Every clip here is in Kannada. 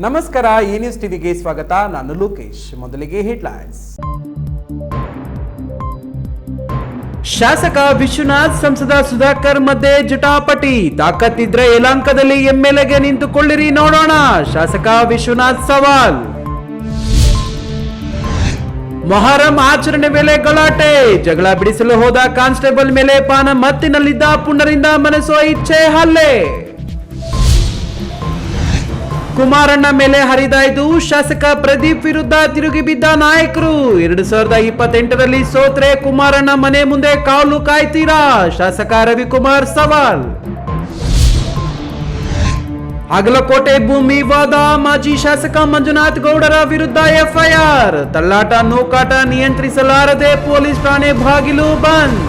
ನಮಸ್ಕಾರ, ಈ ನ್ಯೂಸ್ ಟಿವಿಗೆ ಸ್ವಾಗತ. ನಾನು ಲೋಕೇಶ್. ಮೊದಲಿಗೆ ಹೆಡ್ಲೈನ್ಸ್. ಶಾಸಕ ವಿಶ್ವನಾಥ್ ಸಂಸದ ಸುಧಾಕರ್ ಮಧ್ಯೆ ಜಟಾಪಟಿ. ತಾಕತ್ತಿದ್ರೆ ಯಲಹಂಕದಲ್ಲಿ ಎಂಎಲ್ಎಗೆ ನಿಂತುಕೊಳ್ಳಿರಿ ನೋಡೋಣ, ಶಾಸಕ ವಿಶ್ವನಾಥ್ ಸವಾಲ್. ಮೊಹರಂ ಆಚರಣೆ ವೇಳೆ ಗಲಾಟೆ. ಜಗಳ ಬಿಡಿಸಲು ಹೋದ ಕಾನ್ಸ್ಟೇಬಲ್ ಮೇಲೆ ಪಾನ ಮತ್ತಿನಲ್ಲಿದ್ದ ಪುಂಡರಿಂದ ಮನಸೋ ಇಚ್ಛೆ ಹಲ್ಲೆ. ಕುಮಾರಣ್ಣ ಮೇಲೆ ಹರಿದಾಯ್ದು. ಶಾಸಕ ಪ್ರದೀಪ್ ವಿರುದ್ಧ ತಿರುಗಿ ಬಿದ್ದ ನಾಯಕರು. 2028ರಲ್ಲಿ ಸೋತ್ರೆ ಕುಮಾರಣ್ಣ ಮನೆ ಮುಂದೆ ಕಾವಲು ಕಾಯ್ತೀರಾ, ಶಾಸಕ ರವಿಕುಮಾರ್ ಸವಾಲ್. ಅಗಲಕೋಟೆ ಭೂಮಿ ವಾದ. ಮಾಜಿ ಶಾಸಕ ಮಂಜುನಾಥ್ ಗೌಡರ ವಿರುದ್ಧ ಎಫ್ಐಆರ್. ತಳ್ಳಾಟ ನೂಕಾಟ ನಿಯಂತ್ರಿಸಲಾರದೆ ಪೊಲೀಸ್ ಠಾಣೆ ಬಾಗಿಲು ಬಂದ್.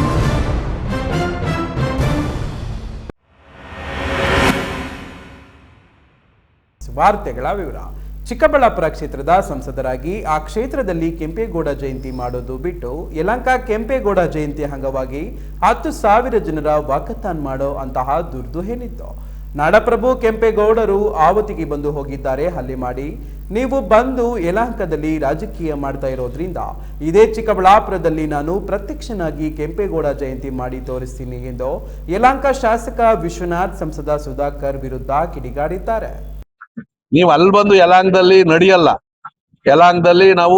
ವಾರ್ತೆಗಳ ವಿವರ. ಚಿಕ್ಕಬಳ್ಳಾಪುರ ಕ್ಷೇತ್ರದ ಸಂಸದರಾಗಿ ಆ ಕ್ಷೇತ್ರದಲ್ಲಿ ಕೆಂಪೇಗೌಡ ಜಯಂತಿ ಮಾಡೋದು ಬಿಟ್ಟು ಯಲಹಂಕ ಕೆಂಪೇಗೌಡ ಜಯಂತಿ ಅಂಗವಾಗಿ 10,000 ಜನರ ವಾಕಥಾನ್ ಮಾಡೋ ಅಂತಹ ದುರ್ದು ಏನಿತ್ತು. ನಾಡಪ್ರಭು ಕೆಂಪೇಗೌಡರು ಆವತಿಗೆ ಬಂದು ಹೋಗಿದ್ದಾರೆ ಹಲ್ಲೆ ಮಾಡಿ. ನೀವು ಬಂದು ಯಲಹಂಕದಲ್ಲಿ ರಾಜಕೀಯ ಮಾಡ್ತಾ ಇರೋದ್ರಿಂದ ಇದೇ ಚಿಕ್ಕಬಳ್ಳಾಪುರದಲ್ಲಿ ನಾನು ಪ್ರತ್ಯಕ್ಷನಾಗಿ ಕೆಂಪೇಗೌಡ ಜಯಂತಿ ಮಾಡಿ ತೋರಿಸ್ತೀನಿ ಎಂದು ಯಲಹಂಕ ಶಾಸಕ ವಿಶ್ವನಾಥ್ ಸಂಸದ ಸುಧಾಕರ್ ವಿರುದ್ಧ ಕಿಡಿಗಾಡಿದ್ದಾರೆ. ನೀವು ಅಲ್ಲಿ ಬಂದು ಯಲಹಂಕದಲ್ಲಿ ನಡೆಯಲ್ಲ. ಯಲಹಂಕದಲ್ಲಿ ನಾವು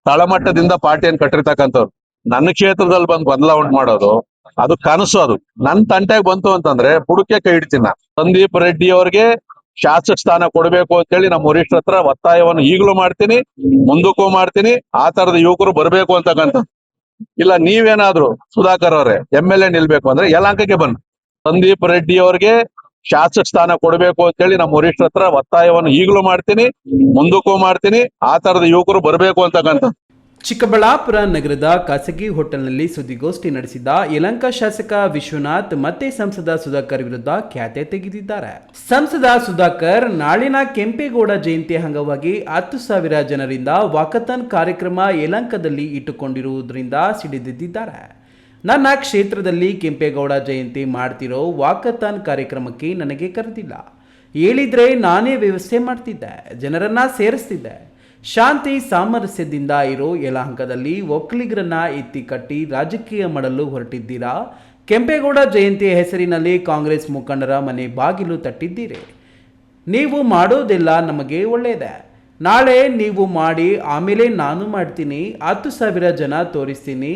ತಳಮಟ್ಟದಿಂದ ಪಾರ್ಟಿಯನ್ನು ಕಟ್ಟಿರ್ತಕ್ಕಂಥವ್ರು. ನನ್ನ ಕ್ಷೇತ್ರದಲ್ಲಿ ಬಂದು ಬದಲಾವಣೆ ಮಾಡೋದು ಅದು ಕನಸು. ಅದು ನನ್ನ ತಂಟೆಗೆ ಬಂತು ಅಂತಂದ್ರೆ ಬುಡಕ್ಕೆ ಕೈ ಇಡ್ತೀನಿ ನಾನು. ಸಂದೀಪ್ ರೆಡ್ಡಿ ಅವ್ರಿಗೆ ಶಾಸಕ ಸ್ಥಾನ ಕೊಡಬೇಕು ಅಂತೇಳಿ ನಮ್ಮ ವರಿಷ್ಠರ ಹತ್ರ ಒತ್ತಾಯವನ್ನು ಈಗಲೂ ಮಾಡ್ತೀನಿ, ಮುಂದಕ್ಕೂ ಮಾಡ್ತೀನಿ. ಆ ತರದ ಯುವಕರು ಬರಬೇಕು ಅಂತಕ್ಕಂಥ. ಇಲ್ಲ ನೀವೇನಾದ್ರು ಸುಧಾಕರ್ ಅವರೇ MLA ನಿಲ್ಬೇಕು ಅಂದ್ರೆ ಯಲಹಂಕಕ್ಕೆ ಬನ್ನಿ. ಸಂದೀಪ್ ರೆಡ್ಡಿ ಅವ್ರಿಗೆ ಶಾಸಕ ಸ್ಥಾನ ಕೊಡಬೇಕು ಅಂತೇಳಿ ನಮ್ಮ ವರಿಷ್ಠರ ಹತ್ರ ಒತ್ತಾಯವನ್ನು ಈಗಲೂ ಮಾಡ್ತೀನಿ, ಮುಂದಕ್ಕೂ ಮಾಡ್ತೀನಿ. ಆ ತರದ ಯುವಕರು ಬರಬೇಕು ಅಂತಕ್ಕಂಥ. ಚಿಕ್ಕಬಳ್ಳಾಪುರ ನಗರದ ಖಾಸಗಿ ಹೋಟೆಲ್ನಲ್ಲಿ ಸುದ್ದಿಗೋಷ್ಠಿ ನಡೆಸಿದ ಯಲಹಂಕ ಶಾಸಕ ವಿಶ್ವನಾಥ್ ಮತ್ತೆ ಸಂಸದ ಸುಧಾಕರ್ ವಿರುದ್ಧ ಖ್ಯಾತೆ ತೆಗೆದಿದ್ದಾರೆ. ಸಂಸದ ಸುಧಾಕರ್ ನಾಳಿನ ಕೆಂಪೇಗೌಡ ಜಯಂತಿ ಅಂಗವಾಗಿ 10,000 ಜನರಿಂದ ವಾಕಥಾನ್ ಕಾರ್ಯಕ್ರಮ ಯಲಹಂಕದಲ್ಲಿ ಇಟ್ಟುಕೊಂಡಿರುವುದರಿಂದ ಸಿಡಿದೆದ್ದಿದ್ದಾರೆ. ನನ್ನ ಕ್ಷೇತ್ರದಲ್ಲಿ ಕೆಂಪೇಗೌಡ ಜಯಂತಿ ಮಾಡ್ತಿರೋ ವಾಕಥಾನ್ ಕಾರ್ಯಕ್ರಮಕ್ಕೆ ನನಗೆ ಕರೆದಿಲ್ಲ. ಹೇಳಿದ್ರೆ ನಾನೇ ವ್ಯವಸ್ಥೆ ಮಾಡ್ತಿದ್ದೆ, ಜನರನ್ನ ಸೇರಿಸ್ತಿದ್ದೆ. ಶಾಂತಿ ಸಾಮರಸ್ಯದಿಂದ ಇರೋ ಯಲಹಂಕದಲ್ಲಿ ಒಕ್ಕಲಿಗರನ್ನ ಎತ್ತಿ ಕಟ್ಟಿ ರಾಜಕೀಯ ಮಾಡಲು ಹೊರಟಿದ್ದೀರಾ. ಕೆಂಪೇಗೌಡ ಜಯಂತಿ ಹೆಸರಿನಲ್ಲಿ ಕಾಂಗ್ರೆಸ್ ಮುಖಂಡರ ಮನೆ ಬಾಗಿಲು ತಟ್ಟಿದ್ದೀರಿ. ನೀವು ಮಾಡೋದೆಲ್ಲ ನಮಗೆ ಒಳ್ಳೆಯದೇ. ನಾಳೆ ನೀವು ಮಾಡಿ ಆಮೇಲೆ ನಾನು ಮಾಡ್ತೀನಿ. 10,000 ಜನ ತೋರಿಸ್ತೀನಿ.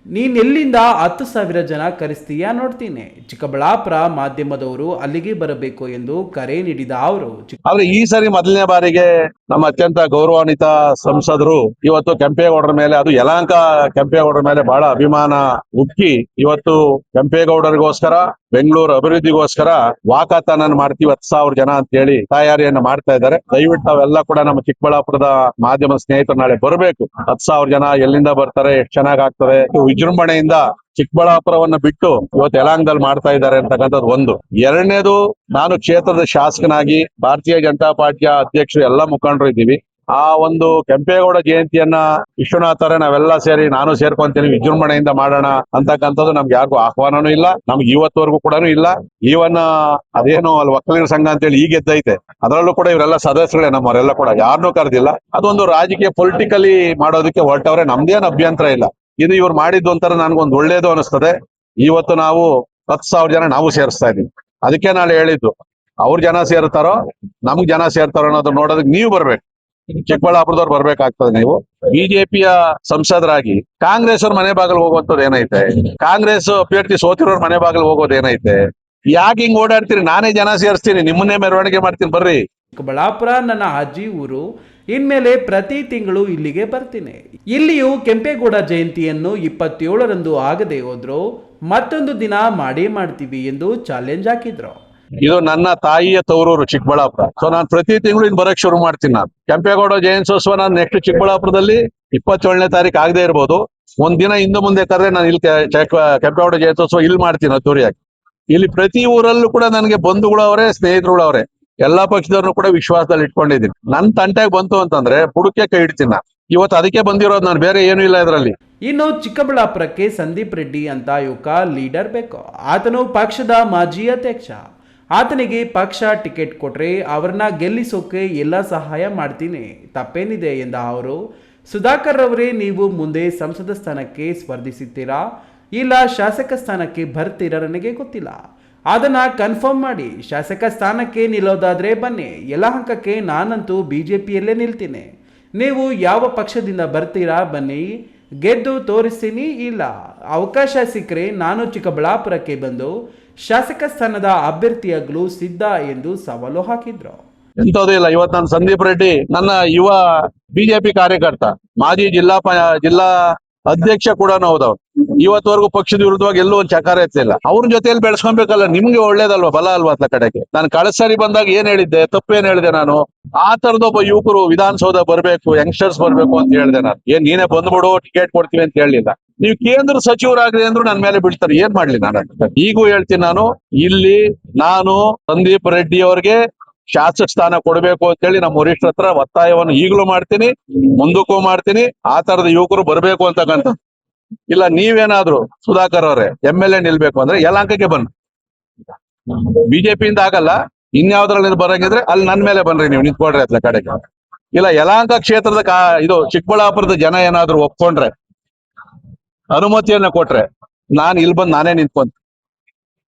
ನೀನೆಲ್ಲಿಂದ 10,000 ಜನ ಕರೆಸ್ತೀಯಾ ನೋಡ್ತೀನಿ. ಚಿಕ್ಕಬಳ್ಳಾಪುರ ಮಾಧ್ಯಮದವರು ಅಲ್ಲಿಗೆ ಬರಬೇಕು ಎಂದು ಕರೆ ನೀಡಿದ ಅವರು, ಆದ್ರೆ ಈ ಸರಿ ಮೊದಲನೇ ಬಾರಿಗೆ ನಮ್ಮ ಅತ್ಯಂತ ಗೌರವಾನ್ವಿತ ಸಂಸದರು ಇವತ್ತು ಕೆಂಪೇಗೌಡರ ಮೇಲೆ, ಅದು ಯಲಹಂಕ ಕೆಂಪೇಗೌಡರ ಮೇಲೆ ಬಹಳ ಅಭಿಮಾನ ಉಕ್ಕಿ ಇವತ್ತು ಕೆಂಪೇಗೌಡರಿಗೋಸ್ಕರ, ಬೆಂಗಳೂರು ಅಭಿವೃದ್ಧಿಗೋಸ್ಕರ ವಾಕಥಾನ್ ಅನ್ನು ಮಾಡ್ತೀವಿ 10,000 ಜನ ಅಂತ ಹೇಳಿ ತಯಾರಿಯನ್ನು ಮಾಡ್ತಾ ಇದ್ದಾರೆ. ದಯವಿಟ್ಟು ಅವೆಲ್ಲ ಕೂಡ ನಮ್ಮ ಚಿಕ್ಕಬಳ್ಳಾಪುರದ ಮಾಧ್ಯಮ ಸ್ನೇಹಿತರು ನಾಳೆ ಬರಬೇಕು. 10,000 ಜನ ಎಲ್ಲಿಂದ ಬರ್ತಾರೆ, ಎಷ್ಟು ಚೆನ್ನಾಗ್ ಆಗ್ತದೆ. ವಿಜೃಂಭಣೆಯಿಂದ ಚಿಕ್ಕಬಳ್ಳಾಪುರವನ್ನ ಬಿಟ್ಟು ಇವತ್ತು ಯಲಹಂಕದಲ್ಲಿ ಮಾಡ್ತಾ ಇದ್ದಾರೆ ಅಂತಕ್ಕಂಥದ್ದು ಒಂದು. ಎರಡನೇದು, ನಾನು ಕ್ಷೇತ್ರದ ಶಾಸಕನಾಗಿ ಭಾರತೀಯ ಜನತಾ ಪಾರ್ಟಿಯ ಅಧ್ಯಕ್ಷರು ಎಲ್ಲ ಮುಖಂಡರು ಇದ್ದೀವಿ. ಆ ಒಂದು ಕೆಂಪೇಗೌಡ ಜಯಂತಿಯನ್ನ ವಿಶ್ವನಾಥರೇ ನಾವೆಲ್ಲ ಸೇರಿ, ನಾನು ಸೇರ್ಕೊಂತೀನಿ, ವಿಜೃಂಭಣೆಯಿಂದ ಮಾಡೋಣ ಅಂತಕ್ಕಂಥದ್ದು ನಮ್ಗೆ ಯಾರಿಗೂ ಆಹ್ವಾನನೂ ಇಲ್ಲ, ನಮ್ಗೆ ಇವತ್ತವರೆಗೂ ಕೂಡ ಇಲ್ಲ. ಈವನ್ ಅದೇನು ಅಲ್ಲಿ ಒಕ್ಕಲಿಗರ ಸಂಘ ಅಂತೇಳಿ ಈಗ ಎದ್ದೈತೆ, ಅದರಲ್ಲೂ ಕೂಡ ಇವರೆಲ್ಲ ಸದಸ್ಯಗಳೇ, ನಮ್ಮವರೆಲ್ಲ ಕೂಡ ಯಾರನ್ನೂ ಕರೆದಿಲ್ಲ. ಅದೊಂದು ರಾಜಕೀಯ ಪೊಲಿಟಿಕಲಿ ಮಾಡೋದಕ್ಕೆ ಹೊರಟವ್ರೆ, ನಮ್ದೇನು ಅಭ್ಯಂತರ ಇಲ್ಲ. ಇದು ಇವ್ರು ಮಾಡಿದ್ದು ಒಂಥರ ನನ್ಗೊಂದು ಒಳ್ಳೇದು ಅನಿಸ್ತದೆ. ಇವತ್ತು ನಾವು 10,000 ಜನ ನಾವು ಸೇರಿಸ್ತಾ ಇದೀವಿ. ಅದಕ್ಕೆ ನಾನು ಹೇಳಿದ್ದು, ಅವ್ರ ಜನ ಸೇರ್ತಾರೋ ನಮ್ಗ್ ಜನ ಸೇರ್ತಾರೋ ಅನ್ನೋದು ನೋಡೋದಕ್ಕೆ ನೀವು ಬರ್ಬೇಕು, ಚಿಕ್ಕಬಳ್ಳಾಪುರದವ್ರು ಬರ್ಬೇಕಾಗ್ತದೆ. ನೀವು ಬಿಜೆಪಿಯ ಸಂಸದರಾಗಿ ಕಾಂಗ್ರೆಸ್ ಅವ್ರ ಮನೆ ಬಾಗಿಲು ಹೋಗುವಂತದ್ದು ಏನೈತೆ? ಕಾಂಗ್ರೆಸ್ ಅಭ್ಯರ್ಥಿ ಸೋತಿರೋರ್ ಮನೆ ಬಾಗಿಲು ಹೋಗೋದು ಏನೈತೆ? ಯಾಕೆ ಹಿಂಗ್ ಓಡಾಡ್ತೀರಿ? ನಾನೇ ಜನ ಸೇರಿಸ್ತೀನಿ, ನಿಮ್ಮನ್ನೇ ಮೆರವಣಿಗೆ ಮಾಡ್ತೀನಿ, ಬರ್ರಿ. ಚಿಕ್ಕಬಳ್ಳಾಪುರ ನನ್ನ ಅಜ್ಜಿ ಊರು. ಇನ್ಮೇಲೆ ಪ್ರತಿ ತಿಂಗಳು ಇಲ್ಲಿಗೆ ಬರ್ತೀನಿ. ಇಲ್ಲಿಯೂ ಕೆಂಪೇಗೌಡ ಜಯಂತಿಯನ್ನು 27ರಂದು ಆಗದೆ ಹೋದ್ರು ಮತ್ತೊಂದು ದಿನ ಮಾಡೇ ಮಾಡ್ತೀವಿ ಎಂದು ಚಾಲೆಂಜ್ ಹಾಕಿದ್ರು. ಇದು ನನ್ನ ತಾಯಿಯ ತವರೂರು ಚಿಕ್ಕಬಳ್ಳಾಪುರ. ಸೊ ನಾನು ಪ್ರತಿ ತಿಂಗಳು ಇನ್ ಬರಕ್ ಶುರು ಮಾಡ್ತೀನಿ. ನಾನು ಕೆಂಪೇಗೌಡ ಜಯಂತ್ಯೋತ್ಸವ ನಾನು ನೆಕ್ಸ್ಟ್ ಚಿಕ್ಕಬಳ್ಳಾಪುರದಲ್ಲಿ 27ನೇ ತಾರೀಕು ಆಗದೆ ಇರ್ಬೋದು, ಒಂದ್ ದಿನ ಹಿಂದೆ ಮುಂದೆ ಕರೆದ್ರೆ ನಾನು ಇಲ್ಲಿ ಕೆಂಪೇಗೌಡ ಜಯಂತ್ಯೋತ್ಸವ ಇಲ್ಲಿ ಮಾಡ್ತೀನಿ ಅದ್ದೂರಿಯಾಗಿ. ಇಲ್ಲಿ ಪ್ರತಿ ಊರಲ್ಲೂ ಕೂಡ ನನಗೆ ಬಂಧುಗಳು ಅವರೇ, ಸ್ನೇಹಿತರುಗಳು ಅವರೇ, ಎಲ್ಲಾ ಪಕ್ಷದವ್ರನ್ನು ಕೂಡ ವಿಶ್ವಾಸದಲ್ಲಿ ಇಟ್ಕೊಂಡಿದ್ದೀನಿ. ನನ್ ತಂಟೆಗೆ ಬಂತು ಅಂತಂದ್ರೆ ಬುಡಕ್ಕೆ ಕೈ ಇಡ್ತೀನಿ ನಾನು. ಇವತ್ತು ಅದಕ್ಕೆ ಬಂದಿರೋದು ನಾನು, ಬೇರೆ ಏನು ಇಲ್ಲ ಇದರಲ್ಲಿ. ಇನ್ನು ಚಿಕ್ಕಬಳ್ಳಾಪುರಕ್ಕೆ ಸಂದೀಪ್ ರೆಡ್ಡಿ ಅಂತ ಯುವಕ ಲೀಡರ್ ಬೇಕು. ಆತನು ಪಕ್ಷದ ಮಾಜಿ ಅಧ್ಯಕ್ಷ. ಆತನಿಗೆ ಪಕ್ಷ ಟಿಕೆಟ್ ಕೊಟ್ರೆ ಅವರನ್ನ ಗೆಲ್ಲಿಸೋಕೆ ಎಲ್ಲ ಸಹಾಯ ಮಾಡ್ತೀನಿ, ತಪ್ಪೇನಿದೆ ಎಂದ ಅವರು, ಸುಧಾಕರ್ ಅವರೇ, ನೀವು ಮುಂದೆ ಸಂಸದ ಸ್ಥಾನಕ್ಕೆ ಸ್ಪರ್ಧಿಸುತ್ತೀರಾ ಇಲ್ಲ ಶಾಸಕ ಸ್ಥಾನಕ್ಕೆ ಬರ್ತೀರಾ ನನಗೆ ಗೊತ್ತಿಲ್ಲ, ಅದನ್ನ ಕನ್ಫರ್ಮ್ ಮಾಡಿ. ಶಾಸಕ ಸ್ಥಾನಕ್ಕೆ ನಿಲ್ಲೋದಾದ್ರೆ ಬನ್ನಿ, ಯಲಹಂಕಕ್ಕೆ ನಾನಂತೂ ಬಿಜೆಪಿಯಲ್ಲೇ ನಿಲ್ತೀನಿ. ನೀವು ಯಾವ ಪಕ್ಷದಿಂದ ಬರ್ತೀರಾ ಬನ್ನಿ, ಗೆದ್ದು ತೋರಿಸ್ತೀನಿ. ಇಲ್ಲ ಅವಕಾಶ ಸಿಕ್ಕರೆ ನಾನು ಚಿಕ್ಕಬಳ್ಳಾಪುರಕ್ಕೆ ಬಂದು ಶಾಸಕ ಸ್ಥಾನದ ಅಭ್ಯರ್ಥಿಯಾಗಲು ಸಿದ್ಧ ಎಂದು ಸವಾಲು ಹಾಕಿದ್ರು. ಎಂತದೂ ಇಲ್ಲ. ಇವತ್ತು ನಾನು ಸಂದೀಪ್ ರೆಡ್ಡಿ, ನನ್ನ ಯುವ ಬಿಜೆಪಿ ಕಾರ್ಯಕರ್ತ, ಮಾಜಿ ಜಿಲ್ಲಾ ಅಧ್ಯಕ್ಷ ಕೂಡ ಹೌದವ್ರು. ಇವತ್ತವರೆಗೂ ಪಕ್ಷದ ವಿರುದ್ಧವಾಗಿ ಎಲ್ಲೂ ಒಂದು ಚಕಾರ ಎತ್ತಲಿಲ್ಲ. ಅವ್ರ ಜೊತೆಯಲ್ಲಿ ಬೆಳೆಸ್ಕೊಬೇಕಲ್ಲ, ನಿಮ್ಗೆ ಒಳ್ಳೇದಲ್ವಾ, ಬಲ ಅಲ್ವಾ ಅತ್ಲ ಕಡೆಗೆ. ನಾನು ಕಳೆದ ಸಾರಿ ಬಂದಾಗ ಏನ್ ಹೇಳಿದ್ದೆ, ತಪ್ಪೇನ್ ಹೇಳಿದೆ ನಾನು? ಆ ತರದೊಬ್ಬ ಯುವಕರು ವಿಧಾನಸೌಧ ಬರ್ಬೇಕು, ಯಂಗ್ಸ್ಟರ್ಸ್ ಬರ್ಬೇಕು ಅಂತ ಹೇಳಿದೆ ನಾನು. ಏನ್ ನೀನೇ ಬಂದ್ಬಿಡು ಟಿಕೆಟ್ ಕೊಡ್ತೀವಿ ಅಂತ ಹೇಳಿಲ್ಲ. ನೀವು ಕೇಂದ್ರ ಸಚಿವರಾಗ್ರಿ ಅಂದ್ರು ನನ್ನ ಮೇಲೆ ಬಿಡ್ತಾರೆ, ಏನ್ ಮಾಡ್ಲಿ ನಾನು? ಈಗೂ ಹೇಳ್ತೀನಿ, ನಾನು ಸಂದೀಪ್ ರೆಡ್ಡಿ ಅವ್ರಿಗೆ ಶಾಸಕ ಸ್ಥಾನ ಕೊಡಬೇಕು ಅಂತ ಹೇಳಿ ನಮ್ಮ ವರಿಷ್ಠರ ಹತ್ರ ಒತ್ತಾಯವನ್ನು ಈಗಲೂ ಮಾಡ್ತೀನಿ, ಮುಂದಕ್ಕೂ ಮಾಡ್ತೀನಿ. ಆ ತರದ ಯುವಕರು ಬರ್ಬೇಕು ಅಂತಕ್ಕಂಥ. ಇಲ್ಲ ನೀವೇನಾದ್ರು ಸುಧಾಕರ್ ಅವರೇ MLA ನಿಲ್ಬೇಕು ಅಂದ್ರೆ ಯಲಹಂಕಕ್ಕೆ ಬನ್ನಿ, ಬಿಜೆಪಿಯಿಂದ ಆಗಲ್ಲ, ಇನ್ಯಾವ್ದ್ರಲ್ಲಿ ಬರಂಗಿದ್ರೆ ಅಲ್ಲಿ ನನ್ ಮೇಲೆ ಬನ್ರಿ, ನೀವು ನಿಂತ್ಕೊಡ್ರಿ ಅತ್ಲ ಕಡೆಗೆ. ಇಲ್ಲ ಯಲಹಂಕ ಕ್ಷೇತ್ರದ ಇದು ಚಿಕ್ಕಬಳ್ಳಾಪುರದ ಜನ ಏನಾದ್ರು ಒಪ್ಕೊಂಡ್ರೆ, ಅನುಮತಿಯನ್ನ ಕೊಟ್ರೆ, ನಾನು ಇಲ್ಲಿ ಬಂದು ನಾನೇ ನಿಂತ್ಕೊಂತ.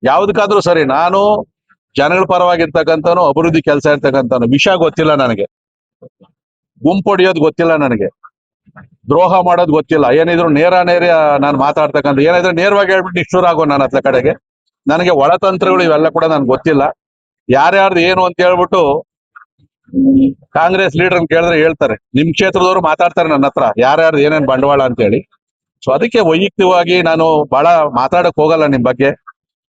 ಯಾವ್ದಕ್ಕಾದ್ರೂ ಸರಿ, ನಾನು ಜನಗಳ ಪರವಾಗಿರ್ತಕ್ಕಂಥನು, ಅಭಿವೃದ್ಧಿ ಕೆಲಸ ಇರ್ತಕ್ಕಂಥನು. ವಿಷಯ ಗೊತ್ತಿಲ್ಲ ನನಗೆ, ಗುಂಪೊಡಿಯೋದು ಗೊತ್ತಿಲ್ಲ ನನಗೆ, ದ್ರೋಹ ಮಾಡೋದು ಗೊತ್ತಿಲ್ಲ. ಏನಿದ್ರು ನೇರ ನಾನು ಮಾತಾಡ್ತಕ್ಕಂಥ, ಏನಿದ್ರು ನೇರವಾಗಿ ಹೇಳ್ಬಿಟ್ಟು ನಿಷ್ಠೂರ ಆಗೋ ನನ್ನ ಹತ್ರ ಕಡೆಗೆ. ನನಗೆ ಒಳತಂತ್ರಗಳು ಇವೆಲ್ಲ ಕೂಡ ನನ್ಗೆ ಗೊತ್ತಿಲ್ಲ. ಯಾರ್ಯಾರ್ದು ಏನು ಅಂತ ಹೇಳ್ಬಿಟ್ಟು ಕಾಂಗ್ರೆಸ್ ಲೀಡರ್ ಕೇಳಿದ್ರೆ ಹೇಳ್ತಾರೆ, ನಿಮ್ ಕ್ಷೇತ್ರದವರು ಮಾತಾಡ್ತಾರೆ ನನ್ನ ಹತ್ರ ಯಾರ್ಯಾರ್ದು ಏನೇನ್ ಬಂಡವಾಳ ಅಂತ ಹೇಳಿ. ಸೊ ಅದಕ್ಕೆ ವೈಯಕ್ತಿಕವಾಗಿ ನಾನು ಬಹಳ ಮಾತಾಡಕ್ ಹೋಗಲ್ಲ ನಿಮ್ ಬಗ್ಗೆ,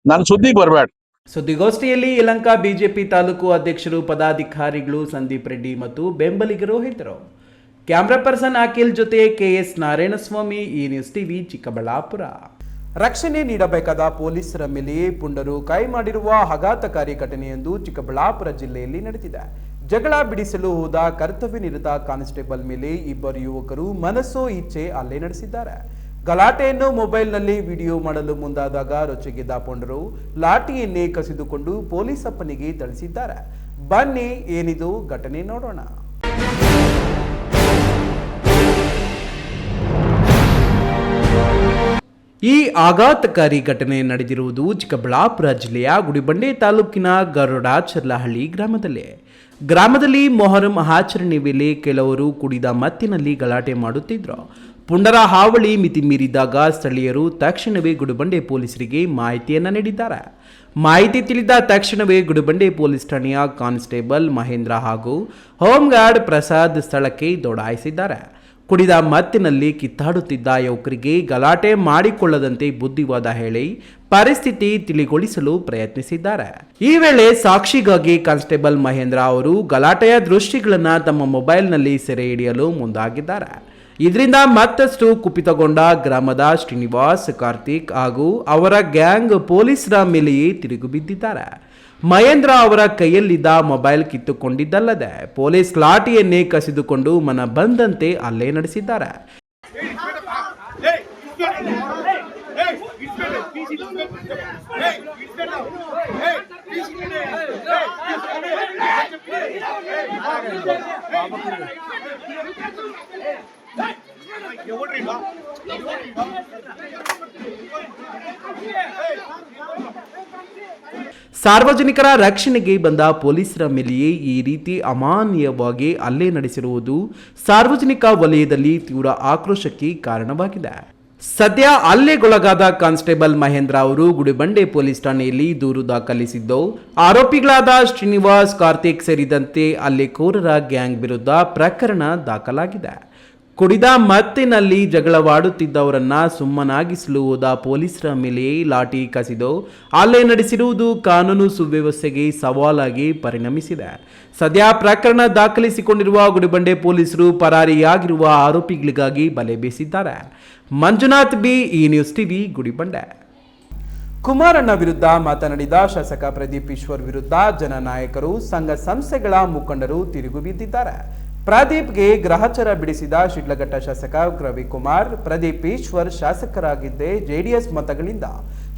ನನ್ ಸುದ್ದಿಗೆ ಬರ್ಬೇಡ. ಸುದ್ದಿಗೋಷ್ಠಿಯಲ್ಲಿ ಯಲಹಂಕ ಬಿಜೆಪಿ ತಾಲೂಕು ಅಧ್ಯಕ್ಷರು, ಪದಾಧಿಕಾರಿಗಳು, ಸಂದೀಪ್ ರೆಡ್ಡಿ ಮತ್ತು ಬೆಂಬಲಿಗರು ಇದ್ದರು. ಕ್ಯಾಮ್ರಾ ಪರ್ಸನ್ ಅಖಿಲ್ ಜೊತೆ KS ನಾರಾಯಣಸ್ವಾಮಿ, ಈ ನ್ಯೂಸ್ ಟಿವಿ, ಚಿಕ್ಕಬಳ್ಳಾಪುರ. ರಕ್ಷಣೆ ನೀಡಬೇಕಾದ ಪೊಲೀಸರ ಮೇಲೆಯೇ ಪುಂಡರು ಕೈ ಮಾಡಿರುವ ಆಘಾತಕಾರಿ ಘಟನೆಯೊಂದು ಚಿಕ್ಕಬಳ್ಳಾಪುರ ಜಿಲ್ಲೆಯಲ್ಲಿ ನಡೆದಿದೆ. ಜಗಳ ಬಿಡಿಸಲು ಹೋದ ಕರ್ತವ್ಯ ನಿರತ ಕಾನ್ಸ್ಟೇಬಲ್ ಮೇಲೆ ಇಬ್ಬರು ಯುವಕರು ಮನಸ್ಸೋ ಇಚ್ಛೆ ಹಲ್ಲೆ ನಡೆಸಿದ್ದಾರೆ. ಗಲಾಟೆಯನ್ನು ಮೊಬೈಲ್ನಲ್ಲಿ ವಿಡಿಯೋ ಮಾಡಲು ಮುಂದಾದಾಗ ರೊಚ್ಚಿಗೆದ್ದ ಪುಂಡರು ಲಾಠಿಯನ್ನೇ ಕಸಿದುಕೊಂಡು ಪೊಲೀಸ್ ಅಪ್ಪನಿಗೆ ಥಳಿಸಿದ್ದಾರೆ. ಬನ್ನಿ ಏನಿದು ಘಟನೆ ನೋಡೋಣ. ಈ ಆಘಾತಕಾರಿ ಘಟನೆ ನಡೆದಿರುವುದು ಚಿಕ್ಕಬಳ್ಳಾಪುರ ಜಿಲ್ಲೆಯ ಗುಡಿಬಂಡೆ ತಾಲೂಕಿನ ಗರುಡಾಚರ್ಲಹಳ್ಳಿ ಗ್ರಾಮದಲ್ಲಿ ಮೊಹರಂ ಆಚರಣೆ ವೇಳೆ ಕೆಲವರು ಕುಡಿದ ಮತ್ತಿನಲ್ಲಿ ಗಲಾಟೆ ಮಾಡುತ್ತಿದ್ದರು. ಪುಂಡರ ಹಾವಳಿ ಮಿತಿ ಮೀರಿದಾಗ ಸ್ಥಳೀಯರು ತಕ್ಷಣವೇ ಗುಡಿಬಂಡೆ ಪೊಲೀಸರಿಗೆ ಮಾಹಿತಿಯನ್ನು ನೀಡಿದ್ದಾರೆ. ಮಾಹಿತಿ ತಿಳಿದ ತಕ್ಷಣವೇ ಗುಡಿಬಂಡೆ ಪೊಲೀಸ್ ಠಾಣೆಯ ಕಾನ್ಸ್ಟೇಬಲ್ ಮಹೇಂದ್ರ ಹಾಗೂ ಹೋಮ್ ಗಾರ್ಡ್ ಪ್ರಸಾದ್ ಸ್ಥಳಕ್ಕೆ ದೌಡಾಯಿಸಿದ್ದಾರೆ. ಕುಡಿದ ಮತ್ತಿನಲ್ಲಿ ಕಿತ್ತಾಡುತ್ತಿದ್ದ ಯುವಕರಿಗೆ ಗಲಾಟೆ ಮಾಡಿಕೊಳ್ಳದಂತೆ ಬುದ್ಧಿವಾದ ಹೇಳಿ ಪರಿಸ್ಥಿತಿ ತಿಳಿಗೊಳಿಸಲು ಪ್ರಯತ್ನಿಸಿದ್ದಾರೆ. ಈ ವೇಳೆ ಸಾಕ್ಷಿಗಾಗಿ ಕಾನ್ಸ್ಟೇಬಲ್ ಮಹೇಂದ್ರ ಅವರು ಗಲಾಟೆಯ ದೃಶ್ಯಗಳನ್ನು ತಮ್ಮ ಮೊಬೈಲ್ನಲ್ಲಿ ಸೆರೆ ಹಿಡಿಯಲು ಮುಂದಾಗಿದ್ದಾರೆ. ಇದರಿಂದ ಮತ್ತಷ್ಟು ಕುಪಿತಗೊಂಡ ಗ್ರಾಮದ ಶ್ರೀನಿವಾಸ್, ಕಾರ್ತಿಕ್ ಹಾಗೂ ಅವರ ಗ್ಯಾಂಗ್ ಪೊಲೀಸರ ಮೇಲೆಯೇ ತಿರುಗಿ ಬಿದ್ದಿದ್ದಾರೆ. ಮಹೇಂದ್ರ ಅವರ ಕೈಯಲ್ಲಿದ್ದ ಮೊಬೈಲ್ ಕಿತ್ತುಕೊಂಡಿದ್ದಲ್ಲದೆ ಪೊಲೀಸ್ ಲಾಠಿಯನ್ನೇ ಕಸಿದುಕೊಂಡು ಮನ ಬಂದಂತೆ ಹಲ್ಲೆ ನಡೆಸಿದ್ದಾರೆ. ಸಾರ್ವಜನಿಕರ ರಕ್ಷಣೆಗೆ ಬಂದ ಪೊಲೀಸರ ಮೇಲೆಯೇ ಈ ರೀತಿ ಅಮಾನವೀಯವಾಗಿ ಹಲ್ಲೆ ನಡೆಸಿರುವುದು ಸಾರ್ವಜನಿಕ ವಲಯದಲ್ಲಿ ತೀವ್ರ ಆಕ್ರೋಶಕ್ಕೆ ಕಾರಣವಾಗಿದೆ. ಸದ್ಯ ಹಲ್ಲೆಗೊಳಗಾದ ಕಾನ್ಸ್ಟೇಬಲ್ ಮಹೇಂದ್ರ ಅವರು ಗುಡಿಬಂಡೆ ಪೊಲೀಸ್ ಠಾಣೆಯಲ್ಲಿ ದೂರು ದಾಖಲಿಸಿದ್ದು, ಆರೋಪಿಗಳಾದ ಶ್ರೀನಿವಾಸ್, ಕಾರ್ತಿಕ್ ಸೇರಿದಂತೆ ಹಲ್ಲೆಕೋರರ ಗ್ಯಾಂಗ್ ವಿರುದ್ಧ ಪ್ರಕರಣ ದಾಖಲಾಗಿದೆ. ಕುಡಿದ ಮತ್ತಿನಲ್ಲಿ ಜಗಳವಾಡುತ್ತಿದ್ದವರನ್ನ ಸುಮ್ಮನಾಗಿಸಲು ಹೋದ ಪೊಲೀಸರ ಮೇಲೆ ಲಾಠಿ ಕಸಿದು ಹಲ್ಲೆ ನಡೆಸಿರುವುದು ಕಾನೂನು ಸುವ್ಯವಸ್ಥೆಗೆ ಸವಾಲಾಗಿ ಪರಿಣಮಿಸಿದೆ. ಸದ್ಯ ಪ್ರಕರಣ ದಾಖಲಿಸಿಕೊಂಡಿರುವ ಗುಡಿಬಂಡೆ ಪೊಲೀಸರು ಪರಾರಿಯಾಗಿರುವ ಆರೋಪಿಗಳಿಗಾಗಿ ಬಲೆ ಬೀಸಿದ್ದಾರೆ. ಮಂಜುನಾಥ್ ಬಿ, ಈ ನ್ಯೂಸ್ ಟಿವಿ, ಗುಡಿಬಂಡೆ. ಕುಮಾರಣ್ಣ ವಿರುದ್ಧ ಮಾತನಾಡಿದ ಶಾಸಕ ಪ್ರದೀಪ್ ಈಶ್ವರ್ ವಿರುದ್ಧ ಜನನಾಯಕರು, ಸಂಘ ಸಂಸ್ಥೆಗಳ ಮುಖಂಡರು ತಿರುಗು ಬಿದ್ದಿದ್ದಾರೆ. ಪ್ರದೀಪ್ಗೆ ಗ್ರಹಚಾರ ಬಿಡಿಸಿದ ಶಿಡ್ಲಘಟ್ಟ ಶಾಸಕ ರವಿಕುಮಾರ್, ಪ್ರದೀಪ್ ಈಶ್ವರ್ ಶಾಸಕರಾಗಿದ್ದೇ JDS ಮತಗಳಿಂದ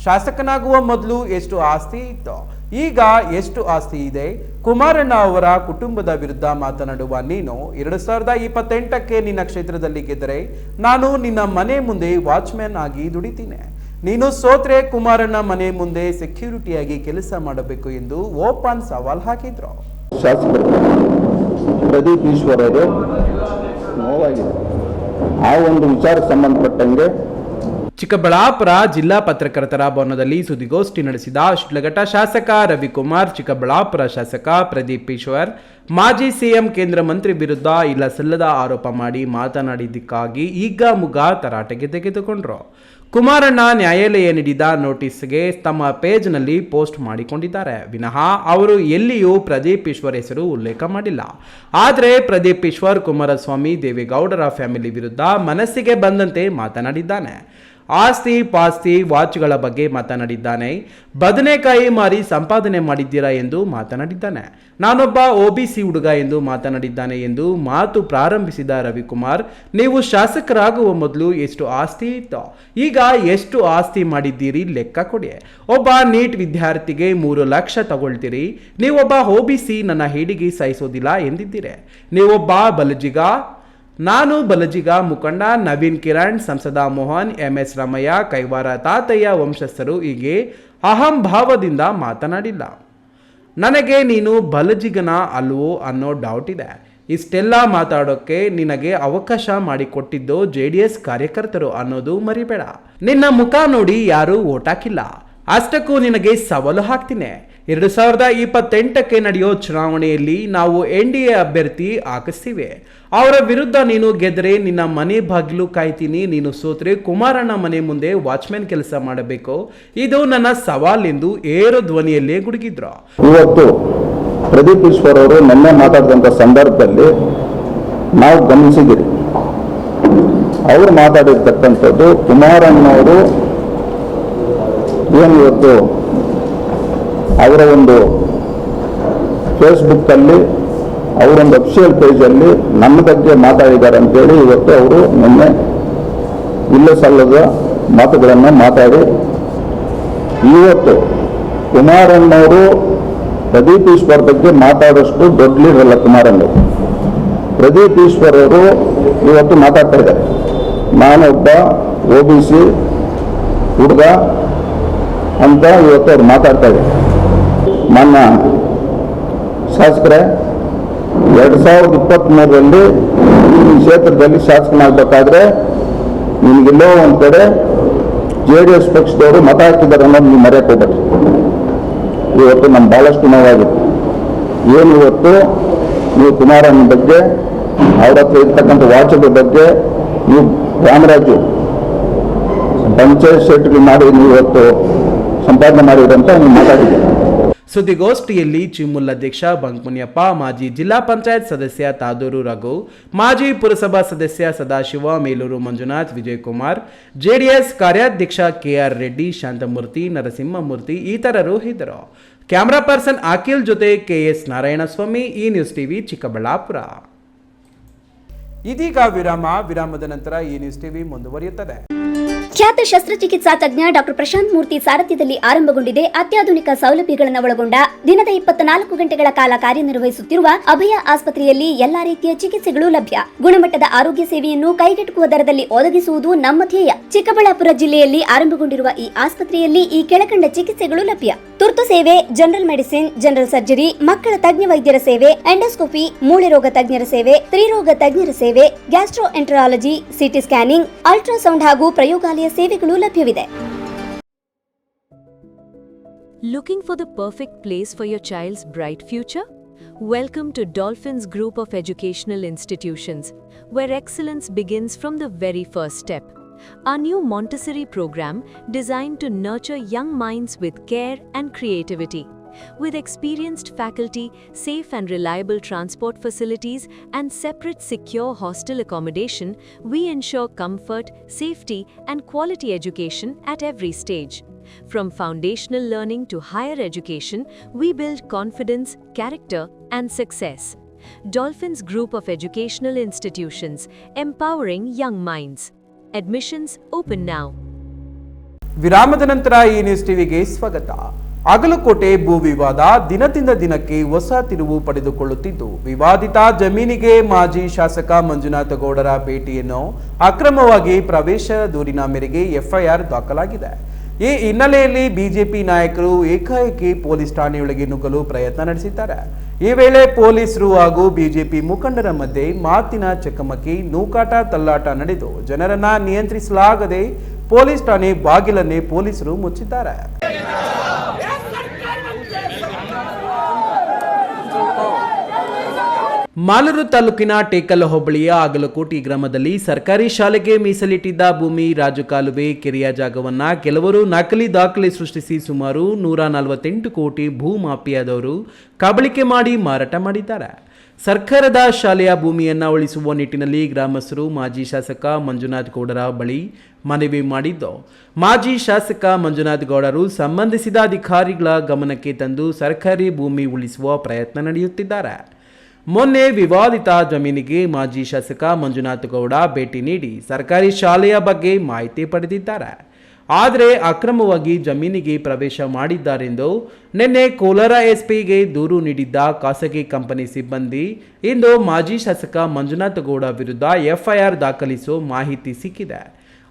ಶಾಸಕನಾಗುವ ಮೊದಲು ಎಷ್ಟು ಆಸ್ತಿ ಇತ್ತು, ಈಗ ಎಷ್ಟು ಆಸ್ತಿ ಇದೆ? ಕುಮಾರಣ್ಣ ಅವರ ಕುಟುಂಬದ ವಿರುದ್ಧ ಮಾತನಾಡುವ ನೀನು 2028ಕ್ಕೆ ನಿನ್ನ ಕ್ಷೇತ್ರದಲ್ಲಿ ಗೆದ್ದರೆ ನಾನು ನಿನ್ನ ಮನೆ ಮುಂದೆ ವಾಚ್ಮ್ಯಾನ್ ಆಗಿ ದುಡಿತೀನಿ. ನೀನು ಸೋತ್ರೆ ಕುಮಾರಣ್ಣ ಮನೆ ಮುಂದೆ ಸೆಕ್ಯೂರಿಟಿಯಾಗಿ ಕೆಲಸ ಮಾಡಬೇಕು ಎಂದು ಓಪನ್ ಸವಾಲ್ ಹಾಕಿದ್ರು. ಶಾಸಕರು ಪ್ರದೀಪ್ ಈಶ್ವರ್ ಅವರು ನೋವಾಗಿದೆ. ಆ ಒಂದು ವಿಚಾರಕ್ಕೆ ಸಂಬಂಧಪಟ್ಟಂಗೆ ಚಿಕ್ಕಬಳ್ಳಾಪುರ ಜಿಲ್ಲಾ ಪತ್ರಕರ್ತರ ಭವನದಲ್ಲಿ ಸುದ್ದಿಗೋಷ್ಠಿ ನಡೆಸಿದ ಶಿಡ್ಲಘಟ್ಟ ಶಾಸಕ ರವಿಕುಮಾರ್, ಚಿಕ್ಕಬಳ್ಳಾಪುರ ಶಾಸಕ ಪ್ರದೀಪ್ ಈಶ್ವರ್ ಮಾಜಿ ಸಿಎಂ ಕೇಂದ್ರ ಮಂತ್ರಿ ವಿರುದ್ಧ ಇಲ್ಲಸಲ್ಲದ ಆರೋಪ ಮಾಡಿ ಮಾತನಾಡಿದ್ದಕ್ಕಾಗಿ ಈಗ ಮುಗ ತರಾಟೆಗೆ ತೆಗೆದುಕೊಂಡ್ರು. ಕುಮಾರಣ್ಣ ನ್ಯಾಯಾಲಯ ನೀಡಿದ ನೋಟಿಸ್ಗೆ ತಮ್ಮ ಪೇಜ್ನಲ್ಲಿ ಪೋಸ್ಟ್ ಮಾಡಿಕೊಂಡಿದ್ದಾರೆ ವಿನಃ ಅವರು ಎಲ್ಲಿಯೂ ಪ್ರದೀಪ್ ಈಶ್ವರ್ ಹೆಸರು ಉಲ್ಲೇಖ ಮಾಡಿಲ್ಲ. ಆದರೆ ಪ್ರದೀಪ್ ಈಶ್ವರ್ ಕುಮಾರಸ್ವಾಮಿ ದೇವೇಗೌಡರ ಫ್ಯಾಮಿಲಿ ವಿರುದ್ಧ ಮನಸ್ಸಿಗೆ ಬಂದಂತೆ ಮಾತನಾಡಿದ್ದಾನೆ. ಆಸ್ತಿ ಪಾಸ್ತಿ ವಾಚ್ಗಳ ಬಗ್ಗೆ ಮಾತನಾಡಿದ್ದಾನೆ. ಬದನೆಕಾಯಿ ಮಾರಿ ಸಂಪಾದನೆ ಮಾಡಿದ್ದೀರಾ ಎಂದು ಮಾತನಾಡಿದ್ದಾನೆ. ನಾನೊಬ್ಬ OBC ಹುಡುಗ ಎಂದು ಮಾತನಾಡಿದ್ದಾನೆ ಎಂದು ಮಾತು ಪ್ರಾರಂಭಿಸಿದ ರವಿಕುಮಾರ್, ನೀವು ಶಾಸಕರಾಗುವ ಮೊದಲು ಎಷ್ಟು ಆಸ್ತಿ ಇತ್ತು, ಈಗ ಎಷ್ಟು ಆಸ್ತಿ ಮಾಡಿದ್ದೀರಿ ಲೆಕ್ಕ ಕೊಡಿ. ಒಬ್ಬ ನೀಟ್ ವಿದ್ಯಾರ್ಥಿಗೆ 3 ಲಕ್ಷ ತಗೊಳ್ತೀರಿ. ನೀವೊಬ್ಬ OBC, ನನ್ನ ಹೇಡಿಗೆ ಸಹಿಸೋದಿಲ್ಲ ಎಂದಿದ್ದೀರಿ. ನೀವೊಬ್ಬ ಬಲಜಿಗ, ನಾನು ಬಲಜಿಗ. ಮುಖಂಡ ನವೀನ್ ಕಿರಣ್, ಸಂಸದ ಮೋಹನ್, MS ರಾಮಯ್ಯ, ಕೈವಾರ ತಾತಯ್ಯ ವಂಶಸ್ಥರು ಹೀಗೆ ಅಹಂಭಾವದಿಂದ ಮಾತನಾಡಿಲ್ಲ. ನನಗೆ ನೀನು ಬಲಜಿಗನ ಅಲ್ವೋ ಅನ್ನೋ ಡೌಟ್ ಇದೆ. ಇಷ್ಟೆಲ್ಲ ಮಾತಾಡೋಕ್ಕೆ ನಿನಗೆ ಅವಕಾಶ ಮಾಡಿಕೊಟ್ಟಿದ್ದು JDS ಕಾರ್ಯಕರ್ತರು ಅನ್ನೋದು ಮರಿಬೇಡ. ನಿನ್ನ ಮುಖ ನೋಡಿ ಯಾರೂ ಓಟ್ ಹಾಕಿಲ್ಲ. ಅಷ್ಟಕ್ಕೂ ನಿನಗೆ ಸವಾಲು ಹಾಕ್ತೀನಿ. 2028ಕ್ಕೆ ನಡೆಯೋ ಚುನಾವಣೆಯಲ್ಲಿ ನಾವು NDA ಅಭ್ಯರ್ಥಿ ಹಾಕಿಸ್ತೀವಿ. ಅವರ ವಿರುದ್ಧ ನೀನು ಗೆದ್ದರೆ ನಿನ್ನ ಮನೆ ಬಾಗಿಲು ಕಾಯ್ತೀನಿ. ನೀನು ಸೋತ್ರೆ ಕುಮಾರಣ್ಣ ಮನೆ ಮುಂದೆ ವಾಚ್ಮ್ಯಾನ್ ಕೆಲಸ ಮಾಡಬೇಕು. ಇದು ನನ್ನ ಸವಾಲೆಂದು ಏರು ಧ್ವನಿಯಲ್ಲೇ ಗುಡುಗಿದ್ರು. ಇವತ್ತು ಪ್ರದೀಪ್ ಈಶ್ವರ್ ಅವರು ನಿನ್ನೆ ಮಾತಾಡಿದಂಥ ಸಂದರ್ಭದಲ್ಲಿ ನಾವು ಗಮನಿಸಿದ್ದೀರಿ. ಅವರು ಮಾತಾಡಿರ್ತಕ್ಕಂಥದ್ದು ಕುಮಾರಣ್ಣವರು ಏನು ಇವತ್ತು ಅವರ ಒಂದು ಫೇಸ್ಬುಕ್ಕಲ್ಲಿ ಅವರೊಂದು ಅಫಿಷಿಯಲ್ ಪೇಜಲ್ಲಿ ನನ್ನ ಬಗ್ಗೆ ಮಾತಾಡಿದ್ದಾರೆ ಅಂತೇಳಿ ಇವತ್ತು ಅವರು ನಿನ್ನೆ ಇಲ್ಲ ಸಲ್ಲದ ಮಾತುಗಳನ್ನು ಮಾತಾಡಿ ಇವತ್ತು ಕುಮಾರಣ್ಣವರು ಪ್ರದೀಪ್ ಈಶ್ವರ್ ಬಗ್ಗೆ ಮಾತಾಡೋಷ್ಟು ದೊಡ್ಡ ಲೀಡರ್ ಅಲ್ಲ ಕುಮಾರಣ್ಣವರು. ಪ್ರದೀಪ್ ಈಶ್ವರ್ ಅವರು ಇವತ್ತು ಮಾತಾಡ್ತಾ ಇದ್ದಾರೆ, ನಾನೊಬ್ಬ OBC ಹುಡುಗ ಅಂತ ಇವತ್ತು ಅವ್ರು ಮಾತಾಡ್ತಾ ಇದ್ದಾರೆ. ನನ್ನ ಶಾಸಕರೇ, 2023ರಲ್ಲಿ ಈ ಕ್ಷೇತ್ರದಲ್ಲಿ ಶಾಸಕನಾಗಬೇಕಾದ್ರೆ ನಿಮಗೆಲ್ಲೋ ಒಂದು ಕಡೆ JDS ಪಕ್ಷದವರು ಮತ ಹಾಕಿದ್ದಾರೆ ಅನ್ನೋದು ನೀವು ಮರೆಯಕ್ಕೆ ಹೋಗ್ಬೇಡ್ರಿ. ಇವತ್ತು ನಮ್ಮ ಭಾಳಷ್ಟು ನೋವಾಗಿತ್ತು. ಏನು ಇವತ್ತು ನೀವು ಕುಮಾರಣ್ಣ ಬಗ್ಗೆ, ಅವ್ರ ಹತ್ರ ಇರ್ತಕ್ಕಂಥ ವಾಚದ ಬಗ್ಗೆ ನೀವು ರಾಮರಾಜು ಪಂಚಾಯತ್ ಸೆಟ್ಗಳು ಮಾಡಿ ನೀವು ಇವತ್ತು ಸಂಪಾದನೆ ಮಾಡಿದ್ರಂತ ನೀವು ಮಾತಾಡಿದ್ದೀರಿ. ಸುದ್ದಿಗೋಷ್ಠಿಯಲ್ಲಿ ಚಿಮುಲ್ ಅಧ್ಯಕ್ಷ ಬಂಕ್ಮುನಿಯಪ್ಪ, ಮಾಜಿ ಜಿಲ್ಲಾ ಪಂಚಾಯತ್ ಸದಸ್ಯ ತಾದೂರು ರಘು, ಮಾಜಿ ಪುರಸಭಾ ಸದಸ್ಯ ಸದಾಶಿವ, ಮೇಲೂರು ಮಂಜುನಾಥ್, ವಿಜಯಕುಮಾರ್, JDS ಕಾರ್ಯಾಧ್ಯಕ್ಷ KR ರೆಡ್ಡಿ, ಶಾಂತಮೂರ್ತಿ, ನರಸಿಂಹಮೂರ್ತಿ ಇತರರು ಇದ್ದರು. ಕ್ಯಾಮರಾ ಪರ್ಸನ್ ಅಖಿಲ್ ಜೊತೆ KS ನಾರಾಯಣಸ್ವಾಮಿ, ಈ ನ್ಯೂಸ್ ಟಿವಿ ಚಿಕ್ಕಬಳ್ಳಾಪುರ. ಇದೀಗ ವಿರಾಮದ ನಂತರ ಈ ನ್ಯೂಸ್ ಟಿವಿ ಮುಂದುವರಿಯುತ್ತದೆ. ಖ್ಯಾತ ಶಸ್ತ್ರಚಿಕಿತ್ಸಾ ತಜ್ಞ ಡಾಕ್ಟರ್ ಪ್ರಶಾಂತ್ ಮೂರ್ತಿ ಸಾರಥ್ಯದಲ್ಲಿ ಆರಂಭಗೊಂಡಿದೆ ಅತ್ಯಾಧುನಿಕ ಸೌಲಭ್ಯಗಳನ್ನು ಒಳಗೊಂಡ ದಿನದ 24 ಗಂಟೆಗಳ ಕಾಲ ಕಾರ್ಯನಿರ್ವಹಿಸುತ್ತಿರುವ ಅಭಯ ಆಸ್ಪತ್ರೆಯಲ್ಲಿ ಎಲ್ಲಾ ರೀತಿಯ ಚಿಕಿತ್ಸೆಗಳು ಲಭ್ಯ. ಗುಣಮಟ್ಟದ ಆರೋಗ್ಯ ಸೇವೆಯನ್ನು ಕೈಗೆಟುಕುವ ದರದಲ್ಲಿ ಒದಗಿಸುವುದು ನಮ್ಮ ಧ್ಯೇಯ. ಚಿಕ್ಕಬಳ್ಳಾಪುರ ಜಿಲ್ಲೆಯಲ್ಲಿ ಆರಂಭಗೊಂಡಿರುವ ಈ ಆಸ್ಪತ್ರೆಯಲ್ಲಿ ಈ ಕೆಳಕಂಡ ಚಿಕಿತ್ಸೆಗಳು ಲಭ್ಯ: ತುರ್ತು ಸೇವೆ, ಜನರಲ್ ಮೆಡಿಸಿನ್, ಜನರಲ್ ಸರ್ಜರಿ, ಮಕ್ಕಳ ತಜ್ಞ ವೈದ್ಯರ ಸೇವೆ, ಎಂಡೋಸ್ಕೋಪಿ, ಮೂಳೆ ರೋಗ ತಜ್ಞರ ಸೇವೆ, ಸ್ತ್ರೀರೋಗ ತಜ್ಞರ ಸೇವೆ, ಗ್ಯಾಸ್ಟ್ರೋಎಂಟರಾಲಜಿ, ಸಿಟಿ ಸ್ಕ್ಯಾನಿಂಗ್, ಅಲ್ಟ್ರಾಸೌಂಡ್ ಹಾಗೂ ಪ್ರಯೋಗಾಲಯ ಸೇವೆಗಳು ಲಭ್ಯವಿದೆ. Looking for the perfect place for your child's bright future? Welcome to Dolphins Group of Educational Institutions, where excellence begins from the very first step. Our new Montessori program designed to nurture young minds with care and creativity. With experienced faculty, safe and reliable transport facilities, and separate secure hostel accommodation, we ensure comfort, safety, and quality education at every stage. From foundational learning to higher education, we build confidence, character, and success. Dolphins Group of Educational Institutions, empowering young minds. Admissions open now. ವಿರಾಮದ ನಂತರ ಈ ನ್ಯೂಸ್ ಟಿವಿಗೆ ಸ್ವಾಗತ. ಅಗಲಕೋಟೆ ಭೂ ವಿವಾದ ದಿನದಿಂದ ದಿನಕ್ಕೆ ಹೊಸ ತಿರುವು ಪಡೆದುಕೊಳ್ಳುತ್ತಿದ್ದು, ವಿವಾದಿತ ಜಮೀನಿಗೆ ಮಾಜಿ ಶಾಸಕ ಮಂಜುನಾಥ ಗೌಡರ ಭೇಟಿಯನ್ನು ಅಕ್ರಮವಾಗಿ ಪ್ರವೇಶ ದೂರಿನ ಮೇರೆಗೆ ಎಫ್ಐಆರ್ ದಾಖಲಾಗಿದೆ. ಈ ಹಿನ್ನೆಲೆಯಲ್ಲಿ ಬಿಜೆಪಿ ನಾಯಕರು ಏಕಾಏಕಿ ಪೊಲೀಸ್ ಠಾಣೆಯೊಳಗೆ ನುಗ್ಗಲು ಪ್ರಯತ್ನ ನಡೆಸಿದ್ದಾರೆ. ಈ ವೇಳೆ ಪೊಲೀಸರು ಹಾಗೂ ಬಿಜೆಪಿ ಮುಖಂಡರ ಮಧ್ಯೆ ಮಾತಿನ ಚಕಮಕಿ, ನೂಕಾಟ, ತಳ್ಳಾಟ ನಡೆದು ಜನರನ್ನ ನಿಯಂತ್ರಿಸಲಾಗದೆ ಪೊಲೀಸ್ ಠಾಣೆ ಬಾಗಿಲನ್ನೇ ಪೊಲೀಸರು ಮುಚ್ಚಿದ್ದಾರೆ. ಮಾಲೂರು ತಾಲೂಕಿನ ಟೇಕಲ್ ಹೋಬಳಿಯ ಅಗಲಕೋಟೆ ಗ್ರಾಮದಲ್ಲಿ ಸರ್ಕಾರಿ ಶಾಲೆಗೆ ಮೀಸಲಿಟ್ಟಿದ್ದ ಭೂಮಿ, ರಾಜಕಾಲುವೆ, ಕೆರೆಯ ಜಾಗವನ್ನ ಕೆಲವರು ನಕಲಿ ದಾಖಲೆ ಸೃಷ್ಟಿಸಿ ಸುಮಾರು 148 ಕೋಟಿ ಭೂ ಮಾಫಿಯಾದವರು ಕಬಳಿಕೆ ಮಾಡಿ ಮಾರಾಟ ಮಾಡಿದ್ದಾರೆ. ಸರ್ಕಾರದ ಶಾಲೆಯ ಭೂಮಿಯನ್ನ ಉಳಿಸುವ ನಿಟ್ಟಿನಲ್ಲಿ ಗ್ರಾಮಸ್ಥರು ಮಾಜಿ ಶಾಸಕ ಮಂಜುನಾಥ ಗೌಡರ ಬಳಿ ಮನವಿ ಮಾಡಿದ್ದು, ಮಾಜಿ ಶಾಸಕ ಮಂಜುನಾಥ ಗೌಡರು ಸಂಬಂಧಿಸಿದ ಅಧಿಕಾರಿಗಳ ಗಮನಕ್ಕೆ ತಂದು ಸರ್ಕಾರಿ ಭೂಮಿ ಉಳಿಸುವ ಪ್ರಯತ್ನ ನಡೆಯುತ್ತಿದ್ದಾರೆ. ಮೊನ್ನೆ ವಿವಾದಿತ ಜಮೀನಿಗೆ ಮಾಜಿ ಶಾಸಕ ಮಂಜುನಾಥ ಗೌಡ ಭೇಟಿ ನೀಡಿ ಸರ್ಕಾರಿ ಶಾಲೆಯ ಬಗ್ಗೆ ಮಾಹಿತಿ ಪಡೆದಿದ್ದಾರೆ. ಆದರೆ ಅಕ್ರಮವಾಗಿ ಜಮೀನಿಗೆ ಪ್ರವೇಶ ಮಾಡಿದ್ದಾರೆಂದು ನಿನ್ನೆ ಕೋಲಾರ ಎಸ್ಪಿಗೆ ದೂರು ನೀಡಿದ್ದ ಖಾಸಗಿ ಕಂಪನಿ ಸಿಬ್ಬಂದಿ ಇಂದು ಮಾಜಿ ಶಾಸಕ ಮಂಜುನಾಥ ಗೌಡ ವಿರುದ್ಧ ಎಫ್ಐಆರ್ ದಾಖಲಿಸುವ ಮಾಹಿತಿ ಸಿಕ್ಕಿದೆ.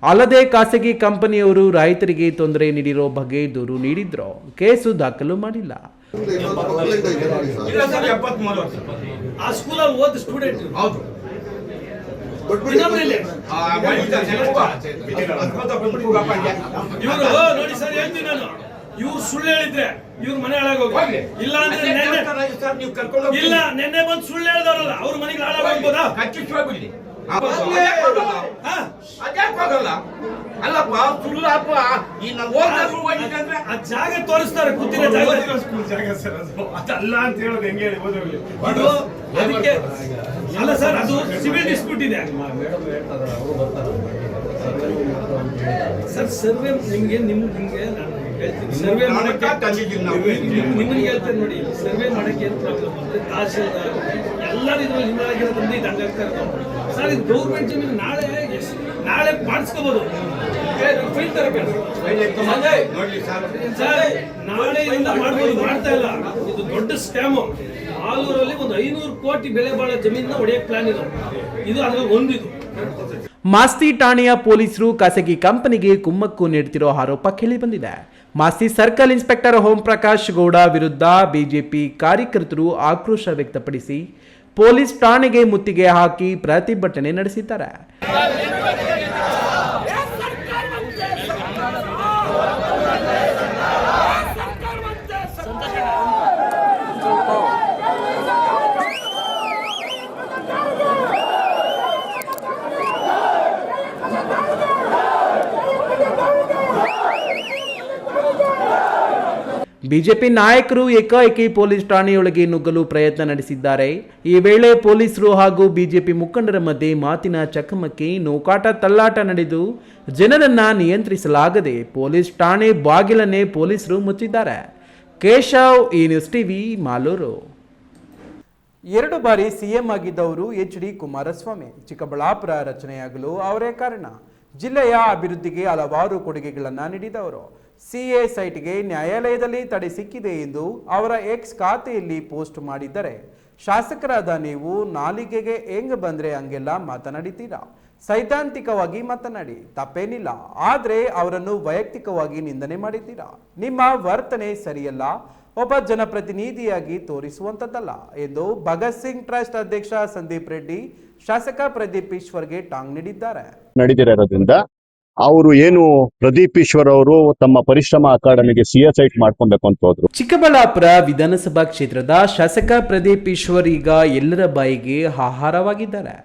ಅಲ್ಲದೆ ಖಾಸಗಿ ಕಂಪನಿಯವರು ರೈತರಿಗೆ ತೊಂದರೆ ನೀಡಿರೋ ಬಗ್ಗೆ ದೂರು ನೀಡಿದ್ರು, ಕೇಸು ದಾಖಲು ಮಾಡಿಲ್ಲ. ಆ ಸ್ಕೂಲಲ್ಲಿ ಓದ್ ಸ್ಟೂಡೆಂಟ್ ಹೌದು ಇವರು ನೋಡಿ ಸರ್ ಹೇಳ್ತೀನಿ ನಾನು, ಇವ್ರು ಸುಳ್ಳು ಹೇಳಿದ್ರೆ ಇವ್ರ ಮನೆ ಹಾಳಾಗೋಗಿ, ಇಲ್ಲ ಅಂದ್ರೆ ಇಲ್ಲ ನೆನ್ನೆ ಬಂದು ಸುಳ್ಳು ಹೇಳಿದವರಲ್ಲ ಅವ್ರ ಮನೆಗೆ ಹಾಳಾಗೋಗ್ಬೋದಾ? ಜಾಗ ತೋರಿಸ್ತಾರೆ, ಕೂತಿನ ಜಾಗ ಅದಲ್ಲ ಅಂತ ಹೇಳೋದು ಹೆಂಗೆ ಹೇಳ್ಬೋದು? ಅದಕ್ಕೆ ಅಲ್ಲ ಸರ್, ಅದು ಸಿವಿಲ್ ಡಿಸ್ಪ್ಯೂಟ್ ಇದೆ ಸರ್. ಸರ್ವೆ ನಿಮ್ಗೆ ನಾನು ಹೇಳ್ತೀನಿ, ಸರ್ವೆ ಮಾಡಕ್ಕೆ ನಿಮ್ಮನಿಗೆ ಹೇಳ್ತೇನೆ ನೋಡಿ, ಸರ್ವೆ ಮಾಡಕ್ಕೆ ಏನು ಪ್ರಾಬ್ಲಮ್ ಅಂದ್ರೆ ತಹಶೀಲ್ದಾರ್ ಎಲ್ಲರೂ ಇದ್ರಲ್ಲಿ ನಿಮ್ಮದಾಗಿರೋದ್ರಿಂದ ಇದು ಹಂಗಾಗ್ತಾ ಇರೋದು ಸರ್. ಇದು ಗೌರ್ಮೆಂಟ್ ಜಮೀನು ನಾಳೆ ಮಾಡಿಸ್ಕೋಬಹುದು, ಫೈಲ್ ತರಬೇಕು ನಾಳೆ ಇಂದ ಮಾಡ್ಬೋದು, ಮಾಡ್ತಾ ಇಲ್ಲ. ಇದು ದೊಡ್ಡ ಸ್ಕ್ಯಾಮು. ಆಲೂರಲ್ಲಿ ಒಂದು 500 ಕೋಟಿ ಬೆಲೆ ಬಾಳೋ ಜಮೀನ ಹೊಡೆಯಕ್ಕೆ ಪ್ಲಾನ್ ಇದು ಅದ್ರಲ್ಲಿ ಒಂದಿದು. ಮಾಸ್ತಿ ಠಾಣೆಯ ಪೊಲೀಸರು ಖಾಸಗಿ ಕಂಪನಿಗೆ ಕುಮ್ಮಕ್ಕು ನೀಡುತ್ತಿರೋ ಆರೋಪ ಕೇಳಿಬಂದಿದೆ. ಮಾಸ್ತಿ ಸರ್ಕಲ್ ಇನ್ಸ್ಪೆಕ್ಟರ್ ಓಂ ಪ್ರಕಾಶ್ ಗೌಡ ವಿರುದ್ಧ ಬಿಜೆಪಿ ಕಾರ್ಯಕರ್ತರು ಆಕ್ರೋಶ ವ್ಯಕ್ತಪಡಿಸಿ ಪೊಲೀಸ್ ಠಾಣೆಗೆ ಮುತ್ತಿಗೆ ಹಾಕಿ ಪ್ರತಿಭಟನೆ ನಡೆಸಿದ್ದಾರೆ. ಬಿಜೆಪಿ ನಾಯಕರು ಏಕಾಏಕಿ ಪೊಲೀಸ್ ಠಾಣೆಯೊಳಗೆ ನುಗ್ಗಲು ಪ್ರಯತ್ನ ನಡೆಸಿದ್ದಾರೆ. ಈ ವೇಳೆ ಪೊಲೀಸರು ಹಾಗೂ ಬಿಜೆಪಿ ಮುಖಂಡರ ಮಧ್ಯೆ ಮಾತಿನ ಚಕಮಕಿ, ನೂಕಾಟ, ತಳ್ಳಾಟ ನಡೆದು ಜನರನ್ನ ನಿಯಂತ್ರಿಸಲಾಗದೆ ಪೊಲೀಸ್ ಠಾಣೆ ಬಾಗಿಲನ್ನೇ ಪೊಲೀಸರು ಮುಚ್ಚಿದ್ದಾರೆ. ಕೇಶವ್, ಈ ನ್ಯೂಸ್ ಟಿವಿ, ಮಾಲೂರು. 2 ಬಾರಿ ಸಿಎಂ ಆಗಿದ್ದವರು ಎಚ್.ಡಿ. ಕುಮಾರಸ್ವಾಮಿ. ಚಿಕ್ಕಬಳ್ಳಾಪುರ ರಚನೆಯಾಗಲು ಅವರೇ ಕಾರಣ. ಜಿಲ್ಲೆಯ ಅಭಿವೃದ್ಧಿಗೆ ಹಲವಾರು ಕೊಡುಗೆಗಳನ್ನು ನೀಡಿದವರು. ಸಿಎ ಸೈಟ್ಗೆ ನ್ಯಾಯಾಲಯದಲ್ಲಿ ತಡೆ ಸಿಕ್ಕಿದೆ ಎಂದು ಅವರ ಎಕ್ಸ್ ಖಾತೆಯಲ್ಲಿ ಪೋಸ್ಟ್ ಮಾಡಿದ್ದರೆ, ಶಾಸಕರಾದ ನೀವು ನಾಲಿಗೆಗೆ ಹೆಂಗ್ ಬಂದ್ರೆ ಹಂಗೆಲ್ಲ ಮಾತನಾಡಿದ್ದೀರಾ. ಸೈದ್ಧಾಂತಿಕವಾಗಿ ಮಾತನಾಡಿ, ತಪ್ಪೇನಿಲ್ಲ. ಆದರೆ ಅವರನ್ನು ವೈಯಕ್ತಿಕವಾಗಿ ನಿಂದನೆ ಮಾಡಿದ್ದೀರಾ. ನಿಮ್ಮ ವರ್ತನೆ ಸರಿಯಲ್ಲ, ಒಬ್ಬ ಜನಪ್ರತಿನಿಧಿಯಾಗಿ ತೋರಿಸುವಂಥದ್ದಲ್ಲ ಎಂದು ಭಗತ್ ಸಿಂಗ್ ಟ್ರಸ್ಟ್ ಅಧ್ಯಕ್ಷ ಸಂದೀಪ್ ರೆಡ್ಡಿ ಶಾಸಕ ಪ್ರದೀಪ್ ಈಶ್ವರ್ಗೆ ಟಾಂಗ್ ನೀಡಿದ್ದಾರೆ. ನಡೀತಿರೋದ್ರಿಂದ ಅವರು ಏನು ಪ್ರದೀಪ್ ಈಶ್ವರ್ ಅವರು ತಮ್ಮ ಪರಿಶ್ರಮ ಅಕಾಡೆಮಿಗೆ ಸಿಎ ಸೈಟ್ ಮಾಡ್ಕೊಬೇಕು ಅಂತ ಹೋದ್ರು. ಚಿಕ್ಕಬಳ್ಳಾಪುರ ವಿಧಾನಸಭಾ ಕ್ಷೇತ್ರದ ಶಾಸಕ ಪ್ರದೀಪ್ ಈಶ್ವರ್ ಈಗ ಎಲ್ಲರ ಬಾಯಿಗೆ ಆಹಾರವಾಗಿದ್ದಾರೆ.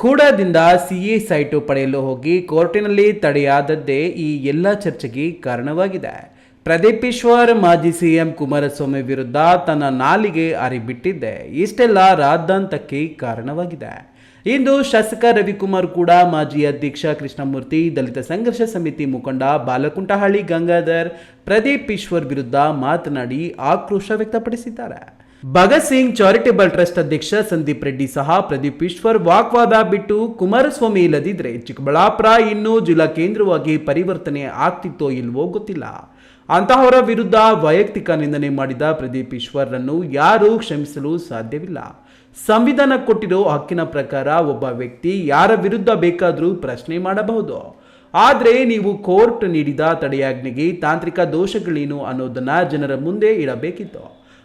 ಕೂಡದಿಂದ ಸಿಎ ಸೈಟು ಪಡೆಯಲು ಹೋಗಿ ಕೋರ್ಟಿನಲ್ಲಿ ತಡೆಯಾದದ್ದೇ ಈ ಎಲ್ಲ ಚರ್ಚೆಗೆ ಕಾರಣವಾಗಿದೆ. ಪ್ರದೀಪ್ ಈಶ್ವರ್ ಮಾಜಿ ಸಿಎಂ ಕುಮಾರಸ್ವಾಮಿ ವಿರುದ್ಧ ತನ್ನ ನಾಲಿಗೆ ಅರಿಬಿಟ್ಟಿದ್ದೆ ಇಷ್ಟೆಲ್ಲ ರಾದ್ದಾಂತಕ್ಕೆ ಕಾರಣವಾಗಿದೆ. ಇಂದು ಶಾಸಕ ರವಿಕುಮಾರ್ ಕೂಡ ಮಾಜಿ ಅಧ್ಯಕ್ಷ ಕೃಷ್ಣಮೂರ್ತಿ, ದಲಿತ ಸಂಘರ್ಷ ಸಮಿತಿ ಮುಖಂಡ ಬಾಲಕುಂಟಹಳ್ಳಿ ಗಂಗಾಧರ್ ಪ್ರದೀಪ್ ಈಶ್ವರ್ ವಿರುದ್ಧ ಮಾತನಾಡಿ ಆಕ್ರೋಶ ವ್ಯಕ್ತಪಡಿಸಿದ್ದಾರೆ. ಭಗತ್ ಸಿಂಗ್ ಚಾರಿಟೇಬಲ್ ಟ್ರಸ್ಟ್ ಅಧ್ಯಕ್ಷ ಸಂದೀಪ್ ರೆಡ್ಡಿ ಸಹ ಪ್ರದೀಪ್ ಈಶ್ವರ್ ವಾಗ್ವಾದ ಬಿಟ್ಟು ಕುಮಾರಸ್ವಾಮಿ ಇಲ್ಲದಿದ್ರೆ ಚಿಕ್ಕಬಳ್ಳಾಪುರ ಇನ್ನೂ ಜಿಲ್ಲಾ ಕೇಂದ್ರವಾಗಿ ಪರಿವರ್ತನೆ ಆಗ್ತಿತ್ತೋ ಇಲ್ವೋ ಗೊತ್ತಿಲ್ಲ. ಅಂತಹವರ ವಿರುದ್ಧ ವೈಯಕ್ತಿಕ ನಿಂದನೆ ಮಾಡಿದ ಪ್ರದೀಪ್ ಈಶ್ವರ್ರನ್ನು ಯಾರೂ ಕ್ಷಮಿಸಲು ಸಾಧ್ಯವಿಲ್ಲ. ಸಂವಿಧಾನ ಕೊಟ್ಟಿರೋ ಹಕ್ಕಿನ ಪ್ರಕಾರ ಒಬ್ಬ ವ್ಯಕ್ತಿ ಯಾರ ವಿರುದ್ಧ ಬೇಕಾದರೂ ಪ್ರಶ್ನೆ ಮಾಡಬಹುದು. ಆದರೆ ನೀವು ಕೋರ್ಟ್ ನೀಡಿದ ತಡೆಯಾಜ್ಞೆಗೆ ತಾಂತ್ರಿಕ ದೋಷಗಳೇನು ಅನ್ನೋದನ್ನ ಜನರ ಮುಂದೆ ಇಡಬೇಕಿತ್ತು.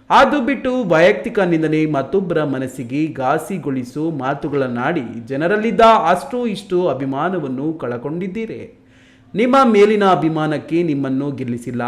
ಅದು ಬಿಟ್ಟು ವೈಯಕ್ತಿಕ ನಿಂದನೆ, ಮತ್ತೊಬ್ಬರ ಮನಸ್ಸಿಗೆ ಘಾಸಿಗೊಳಿಸೋ ಮಾತುಗಳನ್ನಾಡಿ ಜನರಲ್ಲಿದ್ದ ಅಷ್ಟು ಇಷ್ಟು ಅಭಿಮಾನವನ್ನು ಕಳಕೊಂಡಿದ್ದೀರಿ. ನಿಮ್ಮ ಮೇಲಿನ ಅಭಿಮಾನಕ್ಕೆ ನಿಮ್ಮನ್ನು ಗೆಲ್ಲಿಸಿಲ್ಲ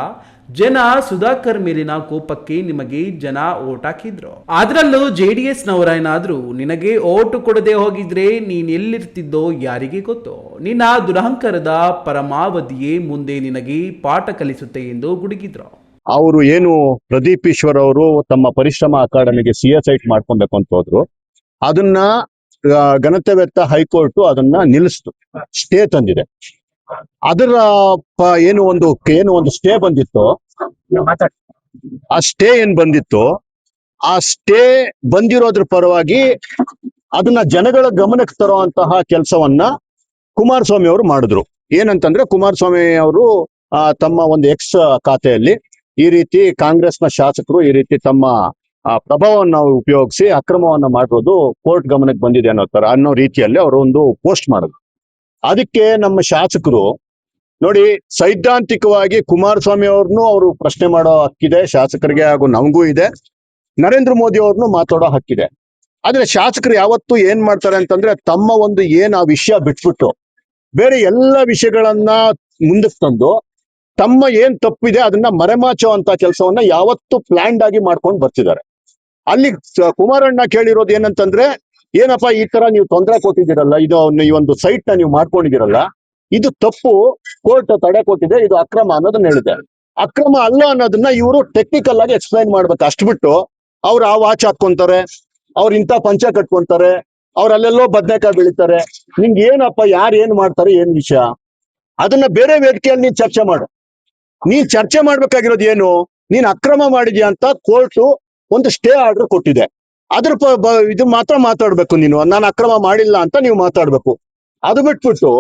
ಜನ. ಸುಧಾಕರ್ ಮೇಲಿನ ಕೋಪಕ್ಕೆ ನಿಮಗೆ ಜನ ಓಟ್ ಹಾಕಿದ್ರು. ಅದರಲ್ಲೂ JDS ನವರೇನಾದ್ರೂ ನಿನಗೆ ಓಟು ಕೊಡದೆ ಹೋಗಿದ್ರೆ ನೀನೆಲ್ಲಿರ್ತಿದ್ದೋ ಯಾರಿಗೆ ಗೊತ್ತು. ನಿನ್ನ ದುರಹಂಕಾರದ ಪರಮಾವಧಿಯೇ ಮುಂದೆ ನಿನಗೆ ಪಾಠ ಕಲಿಸುತ್ತೆ ಎಂದು ಗುಡುಗಿದ್ರು. ಅವರು ಏನು ಪ್ರದೀಪ್ ಈಶ್ವರ್ ಅವರು ತಮ್ಮ ಪರಿಶ್ರಮ ಅಕಾಡೆಮಿಗೆ CSIT ಮಾಡ್ಕೊಬೇಕು ಅಂತ ಹೋದ್ರು. ಅದನ್ನ ಘನತೆವೆತ್ತ ಹೈಕೋರ್ಟ್ ಅದನ್ನ ನಿಲ್ಲಿಸ್ತು, ಸ್ಟೇ ತಂದಿದೆ. ಅದರ ಏನು ಒಂದು ಸ್ಟೇ ಬಂದಿತ್ತು, ಆ ಸ್ಟೇ ಏನ್ ಬಂದಿತ್ತು, ಆ ಸ್ಟೇ ಬಂದಿರೋದ್ರ ಪರವಾಗಿ ಅದನ್ನ ಜನಗಳ ಗಮನಕ್ಕೆ ತರುವಂತಹ ಕೆಲಸವನ್ನ ಕುಮಾರಸ್ವಾಮಿ ಅವರು ಮಾಡಿದ್ರು. ಏನಂತಂದ್ರೆ ಕುಮಾರಸ್ವಾಮಿ ಅವರು ತಮ್ಮ ಒಂದು ಎಕ್ಸ್ ಖಾತೆಯಲ್ಲಿ ಈ ರೀತಿ ಕಾಂಗ್ರೆಸ್ನ ಶಾಸಕರು ಈ ರೀತಿ ತಮ್ಮ ಪ್ರಭಾವವನ್ನ ಉಪಯೋಗಿಸಿ ಅಕ್ರಮವನ್ನ ಮಾಡಿರೋದು ಕೋರ್ಟ್ ಗಮನಕ್ಕೆ ಬಂದಿದೆ ಅನ್ನೋ ರೀತಿಯಲ್ಲಿ ಅವರು ಒಂದು ಪೋಸ್ಟ್ ಮಾಡಿದ್ರು. ಅದಕ್ಕೆ ನಮ್ಮ ಶಾಸಕರು ನೋಡಿ, ಸೈದ್ಧಾಂತಿಕವಾಗಿ ಕುಮಾರಸ್ವಾಮಿ ಅವ್ರನ್ನು ಅವರು ಪ್ರಶ್ನೆ ಮಾಡೋ ಹಕ್ಕಿದೆ ಶಾಸಕರಿಗೆ, ಹಾಗೂ ನಮಗೂ ಇದೆ. ನರೇಂದ್ರ ಮೋದಿ ಅವ್ರನ್ನು ಮಾತಾಡೋ ಹಕ್ಕಿದೆ. ಆದ್ರೆ ಶಾಸಕರು ಯಾವತ್ತು ಏನ್ ಮಾಡ್ತಾರೆ ಅಂತಂದ್ರೆ ತಮ್ಮ ಒಂದು ಆ ವಿಷಯ ಬಿಟ್ಬಿಟ್ಟು ಬೇರೆ ಎಲ್ಲ ವಿಷಯಗಳನ್ನ ಮುಂದಕ್ಕೆ ತಂದು ತಮ್ಮ ಏನ್ ತಪ್ಪಿದೆ ಅದನ್ನ ಮರೆಮಾಚೋ ಅಂತ ಕೆಲಸವನ್ನ ಯಾವತ್ತು ಪ್ಲಾನ್ಡ್ ಆಗಿ ಮಾಡ್ಕೊಂಡು ಬರ್ತಿದ್ದಾರೆ. ಅಲ್ಲಿ ಕುಮಾರಣ್ಣ ಕೇಳಿರೋದು ಏನಂತಂದ್ರೆ, ಏನಪ್ಪ ಈ ತರ ನೀವು ತೊಂದರೆ ಕೊಟ್ಟಿದ್ದೀರಲ್ಲ, ಈ ಒಂದು ಸೈಟ್ ನ ನೀವು ಮಾಡ್ಕೊಂಡಿದ್ದೀರಲ್ಲ, ಇದು ತಪ್ಪು, ಕೋರ್ಟ್ ತಡೆ ಕೊಟ್ಟಿದೆ, ಇದು ಅಕ್ರಮ ಅನ್ನೋದನ್ನ ಹೇಳಿದೆ. ಅಕ್ರಮ ಅಲ್ಲ ಅನ್ನೋದನ್ನ ಇವರು ಟೆಕ್ನಿಕಲ್ ಆಗಿ ಎಕ್ಸ್ಪ್ಲೈನ್ ಮಾಡ್ಬೇಕು. ಅಷ್ಟು ಬಿಟ್ಟು ಅವ್ರು ಆ ವಾಚ್ ಹಾಕೊಂತಾರೆ, ಅವ್ರು ಇಂಥ ಪಂಚ ಕಟ್ಕೊಂತಾರೆ, ಅವ್ರು ಅಲ್ಲೆಲ್ಲೋ ಬದನೆಕಾಯಿ ಬೆಳಿತಾರೆ. ನಿಂಗೆ ಏನಪ್ಪ ಯಾರು ಏನ್ ಮಾಡ್ತಾರೆ ಏನ್ ವಿಷಯ, ಅದನ್ನ ಬೇರೆ ವೇದಿಕೆಯಲ್ಲಿ ನೀನ್ ಚರ್ಚೆ ಮಾಡು. ನೀನ್ ಚರ್ಚೆ ಮಾಡ್ಬೇಕಾಗಿರೋದು ಏನು, ನೀನ್ ಅಕ್ರಮ ಮಾಡಿದ್ಯಾ ಅಂತ ಕೋರ್ಟ್ ಒಂದು ಸ್ಟೇ ಆರ್ಡರ್ ಕೊಟ್ಟಿದೆ. ಅದ್ರ ಇದು ಮಾತ್ರ ಮಾತಾಡ್ಬೇಕು ನೀನು, ನಾನು ಅಕ್ರಮ ಮಾಡಿಲ್ಲ ಅಂತ ನೀವು ಮಾತಾಡ್ಬೇಕು. ಅದು ಬಿಟ್ಬಿಟ್ಟು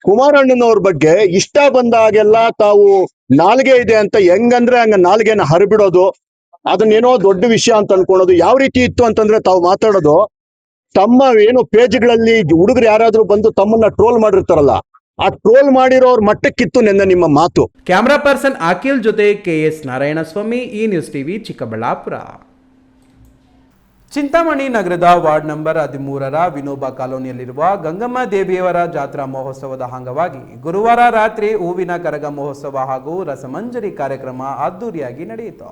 ಕುಮಾರಣ್ಣನವ್ರ ಬಗ್ಗೆ ಇಷ್ಟ ಬಂದಾಗೆಲ್ಲ ತಾವು ನಾಲ್ಗೆ ಇದೆ ಅಂತ ಹೆಂಗಂದ್ರೆ ಹಂಗ ನಾಲ್ಗೆನ ಹರಿಬಿಡೋದು, ಅದನ್ನೇನೋ ದೊಡ್ಡ ವಿಷಯ ಅಂತ ಅನ್ಕೊಳ್ಳೋದು. ಯಾವ ರೀತಿ ಇತ್ತು ಅಂತಂದ್ರೆ ತಾವು ಮಾತಾಡೋದು, ತಮ್ಮ ಏನು ಪೇಜ್ಗಳಲ್ಲಿ ಹುಡುಗರು ಯಾರಾದ್ರೂ ಬಂದು ತಮ್ಮನ್ನ ಟ್ರೋಲ್ ಮಾಡಿರ್ತಾರಲ್ಲ, ಆ ಟ್ರೋಲ್ ಮಾಡಿರೋರ್ ಮಟ್ಟಕ್ಕಿತ್ತು ನೆನ್ನೆ ನಿಮ್ಮ ಮಾತು. ಕ್ಯಾಮರಾ ಪರ್ಸನ್ ಅಖಿಲ್ ಜೊತೆ KS ನಾರಾಯಣಸ್ವಾಮಿ, ಈ ನ್ಯೂಸ್ ಟಿವಿ, ಚಿಕ್ಕಬಳ್ಳಾಪುರ. ಚಿಂತಾಮಣಿ ನಗರದ ವಾರ್ಡ್ ನಂಬರ್ 13ರ ವಿನೋಬ ಕಾಲೋನಿಯಲ್ಲಿರುವ ಗಂಗಮ್ಮ ದೇವಿಯವರ ಜಾತ್ರಾ ಮಹೋತ್ಸವದ ಅಂಗವಾಗಿ ಗುರುವಾರ ರಾತ್ರಿ ಹೂವಿನ ಕರಗ ಮಹೋತ್ಸವ ಹಾಗೂ ರಸಮಂಜರಿ ಕಾರ್ಯಕ್ರಮ ಅದ್ದೂರಿಯಾಗಿ ನಡೆಯಿತು.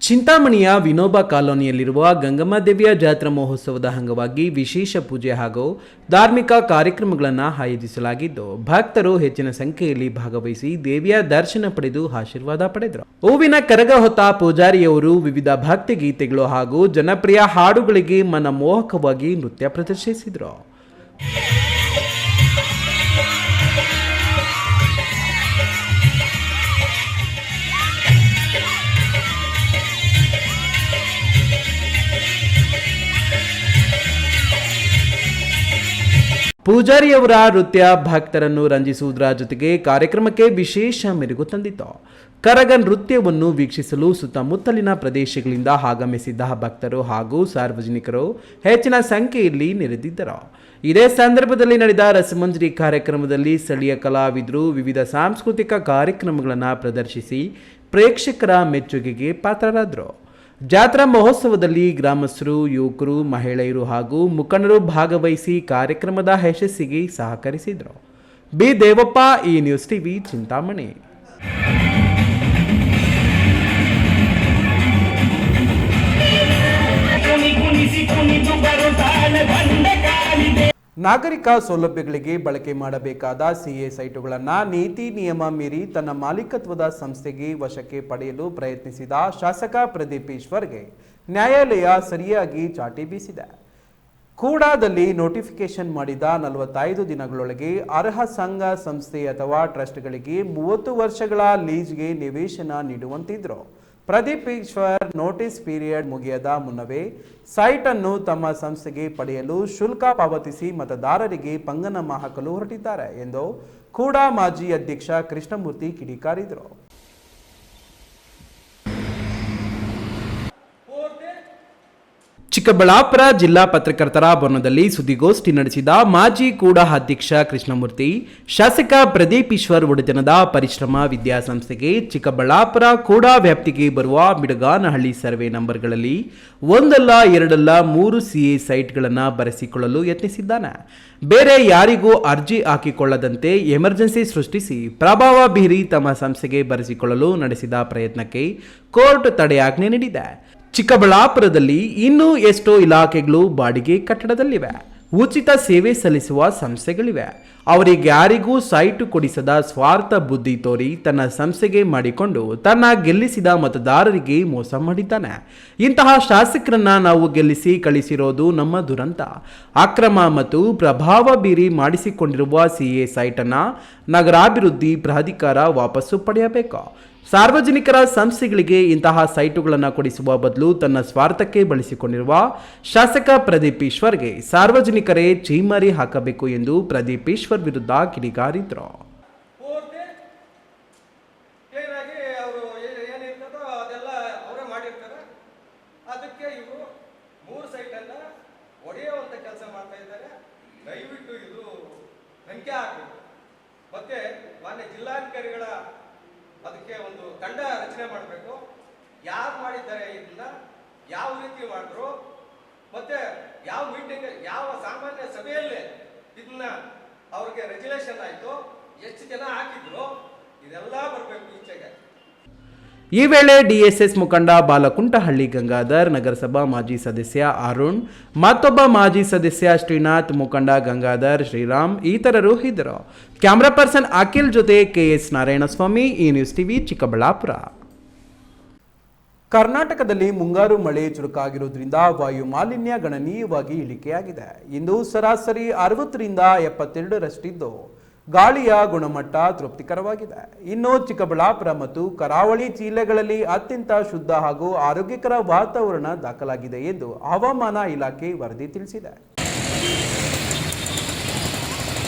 ಚಿಂತಾಮಣಿಯ ವಿನೋಬ ಕಾಲೋನಿಯಲ್ಲಿರುವ ಗಂಗಮ್ಮ ದೇವಿಯ ಜಾತ್ರಾ ಮಹೋತ್ಸವದ ಅಂಗವಾಗಿ ವಿಶೇಷ ಪೂಜೆ ಹಾಗೂ ಧಾರ್ಮಿಕ ಕಾರ್ಯಕ್ರಮಗಳನ್ನು ಆಯೋಜಿಸಲಾಗಿದ್ದು, ಭಕ್ತರು ಹೆಚ್ಚಿನ ಸಂಖ್ಯೆಯಲ್ಲಿ ಭಾಗವಹಿಸಿ ದೇವಿಯ ದರ್ಶನ ಪಡೆದು ಆಶೀರ್ವಾದ ಪಡೆದರು. ಹೂವಿನ ಕರಗ ಹೊತ್ತ ಪೂಜಾರಿಯವರು ವಿವಿಧ ಭಕ್ತಿ ಗೀತೆಗಳು ಹಾಗೂ ಜನಪ್ರಿಯ ಹಾಡುಗಳಿಗೆ ಮನಮೋಹಕವಾಗಿ ನೃತ್ಯ ಪ್ರದರ್ಶಿಸಿದರು. ಪೂಜಾರಿಯವರ ನೃತ್ಯ ಭಕ್ತರನ್ನು ರಂಜಿಸುವುದರ ಜೊತೆಗೆ ಕಾರ್ಯಕ್ರಮಕ್ಕೆ ವಿಶೇಷ ಮೆರುಗು ತಂದಿತ್ತು. ಕರಗ ನೃತ್ಯವನ್ನು ವೀಕ್ಷಿಸಲು ಸುತ್ತಮುತ್ತಲಿನ ಪ್ರದೇಶಗಳಿಂದ ಆಗಮಿಸಿದ್ದ ಭಕ್ತರು ಹಾಗೂ ಸಾರ್ವಜನಿಕರು ಹೆಚ್ಚಿನ ಸಂಖ್ಯೆಯಲ್ಲಿ ನೆರೆದಿದ್ದರು. ಇದೇ ಸಂದರ್ಭದಲ್ಲಿ ನಡೆದ ರಸಮಂಜರಿ ಕಾರ್ಯಕ್ರಮದಲ್ಲಿ ಸ್ಥಳೀಯ ಕಲಾವಿದರು ವಿವಿಧ ಸಾಂಸ್ಕೃತಿಕ ಕಾರ್ಯಕ್ರಮಗಳನ್ನು ಪ್ರದರ್ಶಿಸಿ ಪ್ರೇಕ್ಷಕರ ಮೆಚ್ಚುಗೆಗೆ ಪಾತ್ರರಾದರು. ಜಾತ್ರಾ ಮಹೋತ್ಸವದಲ್ಲಿ ಗ್ರಾಮಸ್ಥರು, ಯುವಕರು, ಮಹಿಳೆಯರು ಹಾಗೂ ಮುಖಂಡರು ಭಾಗವಹಿಸಿ ಕಾರ್ಯಕ್ರಮದ ಯಶಸ್ಸಿಗೆ ಸಹಕರಿಸಿದರು. ಬಿ ದೇವಪ್ಪ, ಈ ನ್ಯೂಸ್ ಟಿವಿ, ಚಿಂತಾಮಣಿ. ನಾಗರಿಕ ಸೌಲಭ್ಯಗಳಿಗೆ ಬಳಕೆ ಮಾಡಬೇಕಾದ CA ಸೈಟುಗಳನ್ನು ನೀತಿ ನಿಯಮ ಮೀರಿ ತನ್ನ ಮಾಲೀಕತ್ವದ ಸಂಸ್ಥೆಗೆ ವಶಕ್ಕೆ ಪಡೆಯಲು ಪ್ರಯತ್ನಿಸಿದ ಶಾಸಕ ಪ್ರದೀಪ್ ಈಶ್ವರ್ಗೆ ನ್ಯಾಯಾಲಯ ಸರಿಯಾಗಿ ಚಾಟಿ ಬೀಸಿದೆ. ಕೂಡಾದಲ್ಲಿ ನೋಟಿಫಿಕೇಶನ್ ಮಾಡಿದ 45 ದಿನಗಳೊಳಗೆ ಅರ್ಹ ಸಂಘ ಸಂಸ್ಥೆ ಅಥವಾ ಟ್ರಸ್ಟ್ಗಳಿಗೆ 30 ವರ್ಷಗಳ ಲೀಸ್ಗೆ ನಿವೇಶನ ನೀಡುವಂತಿದ್ರು. ಪ್ರದೀಪ್ ಈಶ್ವರ್ ನೋಟಿಸ್ ಪೀರಿಯಡ್ ಮುಗಿಯದ ಮುನ್ನವೇ ಸೈಟ್ ಅನ್ನು ತಮ್ಮ ಸಂಸ್ಥೆಗೆ ಪಡೆಯಲು ಶುಲ್ಕ ಪಾವತಿಸಿ ಮತದಾರರಿಗೆ ಪಂಗನಾಮ ಹಾಕಲು ಹೊರಟಿದ್ದಾರೆ ಎಂದು ಕೂಡಾ ಮಾಜಿ ಅಧ್ಯಕ್ಷ ಕೃಷ್ಣಮೂರ್ತಿ ಕಿಡಿಕಾರಿದರು. ಚಿಕ್ಕಬಳ್ಳಾಪುರ ಜಿಲ್ಲಾ ಪತ್ರಕರ್ತರ ಭವನದಲ್ಲಿ ಸುದ್ದಿಗೋಷ್ಠಿ ನಡೆಸಿದ ಮಾಜಿ ಕೂಡಾ ಅಧ್ಯಕ್ಷ ಕೃಷ್ಣಮೂರ್ತಿ, ಶಾಸಕ ಪ್ರದೀಪ್ ಈಶ್ವರ್ ಒಡೆತನದ ಪರಿಶ್ರಮ ವಿದ್ಯಾಸಂಸ್ಥೆಗೆ ಚಿಕ್ಕಬಳ್ಳಾಪುರ ಕೂಡಾ ವ್ಯಾಪ್ತಿಗೆ ಬರುವ ಮಿಡಗಾನಹಳ್ಳಿ ಸರ್ವೆ ನಂಬರ್ಗಳಲ್ಲಿ ಒಂದಲ್ಲ ಎರಡಲ್ಲ 3 CA ಸೈಟ್ಗಳನ್ನು ಬರೆಸಿಕೊಳ್ಳಲು ಯತ್ನಿಸಿದ್ದಾನೆ. ಬೇರೆ ಯಾರಿಗೂ ಅರ್ಜಿ ಹಾಕಿಕೊಳ್ಳದಂತೆ ಎಮರ್ಜೆನ್ಸಿ ಸೃಷ್ಟಿಸಿ ಪ್ರಭಾವ ಬೀರಿ ತಮ್ಮ ಸಂಸ್ಥೆಗೆ ಬರೆಸಿಕೊಳ್ಳಲು ನಡೆಸಿದ ಪ್ರಯತ್ನಕ್ಕೆ ಕೋರ್ಟ್ ತಡೆಯಾಜ್ಞೆ ನೀಡಿದೆ. ಚಿಕ್ಕಬಳ್ಳಾಪುರದಲ್ಲಿ ಇನ್ನೂ ಎಷ್ಟೋ ಇಲಾಖೆಗಳು ಬಾಡಿಗೆ ಕಟ್ಟಡದಲ್ಲಿವೆ, ಉಚಿತ ಸೇವೆ ಸಲ್ಲಿಸುವ ಸಂಸ್ಥೆಗಳಿವೆ. ಅವರಿಗ್ಯಾರಿಗೂ ಸೈಟು ಕೊಡಿಸದ ಸ್ವಾರ್ಥ ಬುದ್ಧಿ ತೋರಿ ತನ್ನ ಸಂಸ್ಥೆಗೆ ಮಾಡಿಕೊಂಡು ತನ್ನ ಗೆಲ್ಲಿಸಿದ ಮತದಾರರಿಗೆ ಮೋಸ ಮಾಡಿದ್ದಾನೆ. ಇಂತಹ ಶಾಸಕರನ್ನ ನಾವು ಗೆಲ್ಲಿಸಿ ಕಳಿಸಿರೋದು ನಮ್ಮ ದುರಂತ. ಅಕ್ರಮ ಮತ್ತು ಪ್ರಭಾವ ಬೀರಿ ಮಾಡಿಸಿಕೊಂಡಿರುವ CA ಸೈಟನ್ನು ನಗರಾಭಿವೃದ್ಧಿ ಪ್ರಾಧಿಕಾರ ವಾಪಸ್ಸು ಪಡೆಯಬೇಕು. ಸಾರ್ವಜನಿಕರ ಸಂಸ್ಥೆಗಳಿಗೆ ಇಂತಹ ಸೈಟುಗಳನ್ನು ಕೊಡಿಸುವ ಬದಲು ತನ್ನ ಸ್ವಾರ್ಥಕ್ಕೆ ಬಳಸಿಕೊಂಡಿರುವ ಶಾಸಕ ಪ್ರದೀಪ್ ಈಶ್ವರ್ಗೆ ಸಾರ್ವಜನಿಕರೇ ಚೀಮಾರಿ ಹಾಕಬೇಕು ಎಂದು ಪ್ರದೀಪ್ ಈಶ್ವರ್ ವಿರುದ್ಧ ಕಿಡಿಕಾರಿದ್ರು. ಅದಕ್ಕೆ ಇವರು 3 ಸೈಟನ್ನ ಒಡೆಯುವಂತ ಕೆಲಸ ಮಾಡ್ತಾ ಇದ್ದಾರೆ. ದಯವಿಟ್ಟು ಇದು ಸಂಖ್ಯೆ ಹಾಕಬೇಕು. ಮತ್ತೆ ಮಾನ್ಯ ಜಿಲ್ಲಾಧಿಕಾರಿಗಳ ಅದಕ್ಕೆ ಒಂದು ತಂಡ ರಚನೆ ಮಾಡಬೇಕು. ಯಾರು ಮಾಡಿದ್ದಾರೆ, ಇದನ್ನ ಯಾವ ರೀತಿ ಮಾಡಿದ್ರು, ಮತ್ತೆ ಯಾವ ಮೀಟಿಂಗ್, ಯಾವ ಸಾಮಾನ್ಯ ಸಭೆಯಲ್ಲೇ ಇದನ್ನ ಅವ್ರಿಗೆ ರೆಗ್ಯುಲೇಷನ್ ಆಯಿತು, ಎಷ್ಟು ಜನ ಹಾಕಿದ್ರು, ಇದೆಲ್ಲ ಬರಬೇಕು ಈಚೆಗೆ. ಈ ವೇಳೆ DSS ಮುಖಂಡ ಬಾಲಕುಂಟಹಳ್ಳಿ ಗಂಗಾಧರ್, ನಗರಸಭಾ ಮಾಜಿ ಸದಸ್ಯ ಅರುಣ್, ಮತ್ತೊಬ್ಬ ಮಾಜಿ ಸದಸ್ಯ ಶ್ರೀನಾಥ್, ಮುಖಂಡ ಗಂಗಾಧರ್, ಶ್ರೀರಾಮ್ ಇತರರು ಇದ್ದರು. ಕ್ಯಾಮರಾ ಪರ್ಸನ್ ಅಖಿಲ್ ಜೊತೆ KS ನಾರಾಯಣಸ್ವಾಮಿ, ಈ ನ್ಯೂಸ್ ಟಿವಿ, ಚಿಕ್ಕಬಳ್ಳಾಪುರ. ಕರ್ನಾಟಕದಲ್ಲಿ ಮುಂಗಾರು ಮಳೆ ಚುರುಕಾಗಿರುವುದರಿಂದ ವಾಯು ಮಾಲಿನ್ಯ ಗಣನೀಯವಾಗಿ ಇಳಿಕೆಯಾಗಿದೆ. ಇಂದು ಸರಾಸರಿ 60 ರಿಂದ 72 ರಷ್ಟಿದ್ದು ಗಾಳಿಯ ಗುಣಮಟ್ಟ ತೃಪ್ತಿಕರವಾಗಿದೆ. ಇನ್ನು ಚಿಕ್ಕಬಳ್ಳಾಪುರ ಮತ್ತು ಕರಾವಳಿ ಜಿಲ್ಲೆಗಳಲ್ಲಿ ಅತ್ಯಂತ ಶುದ್ಧ ಹಾಗೂ ಆರೋಗ್ಯಕರ ವಾತಾವರಣ ದಾಖಲಾಗಿದೆ ಎಂದು ಹವಾಮಾನ ಇಲಾಖೆ ವರದಿ ತಿಳಿಸಿದೆ.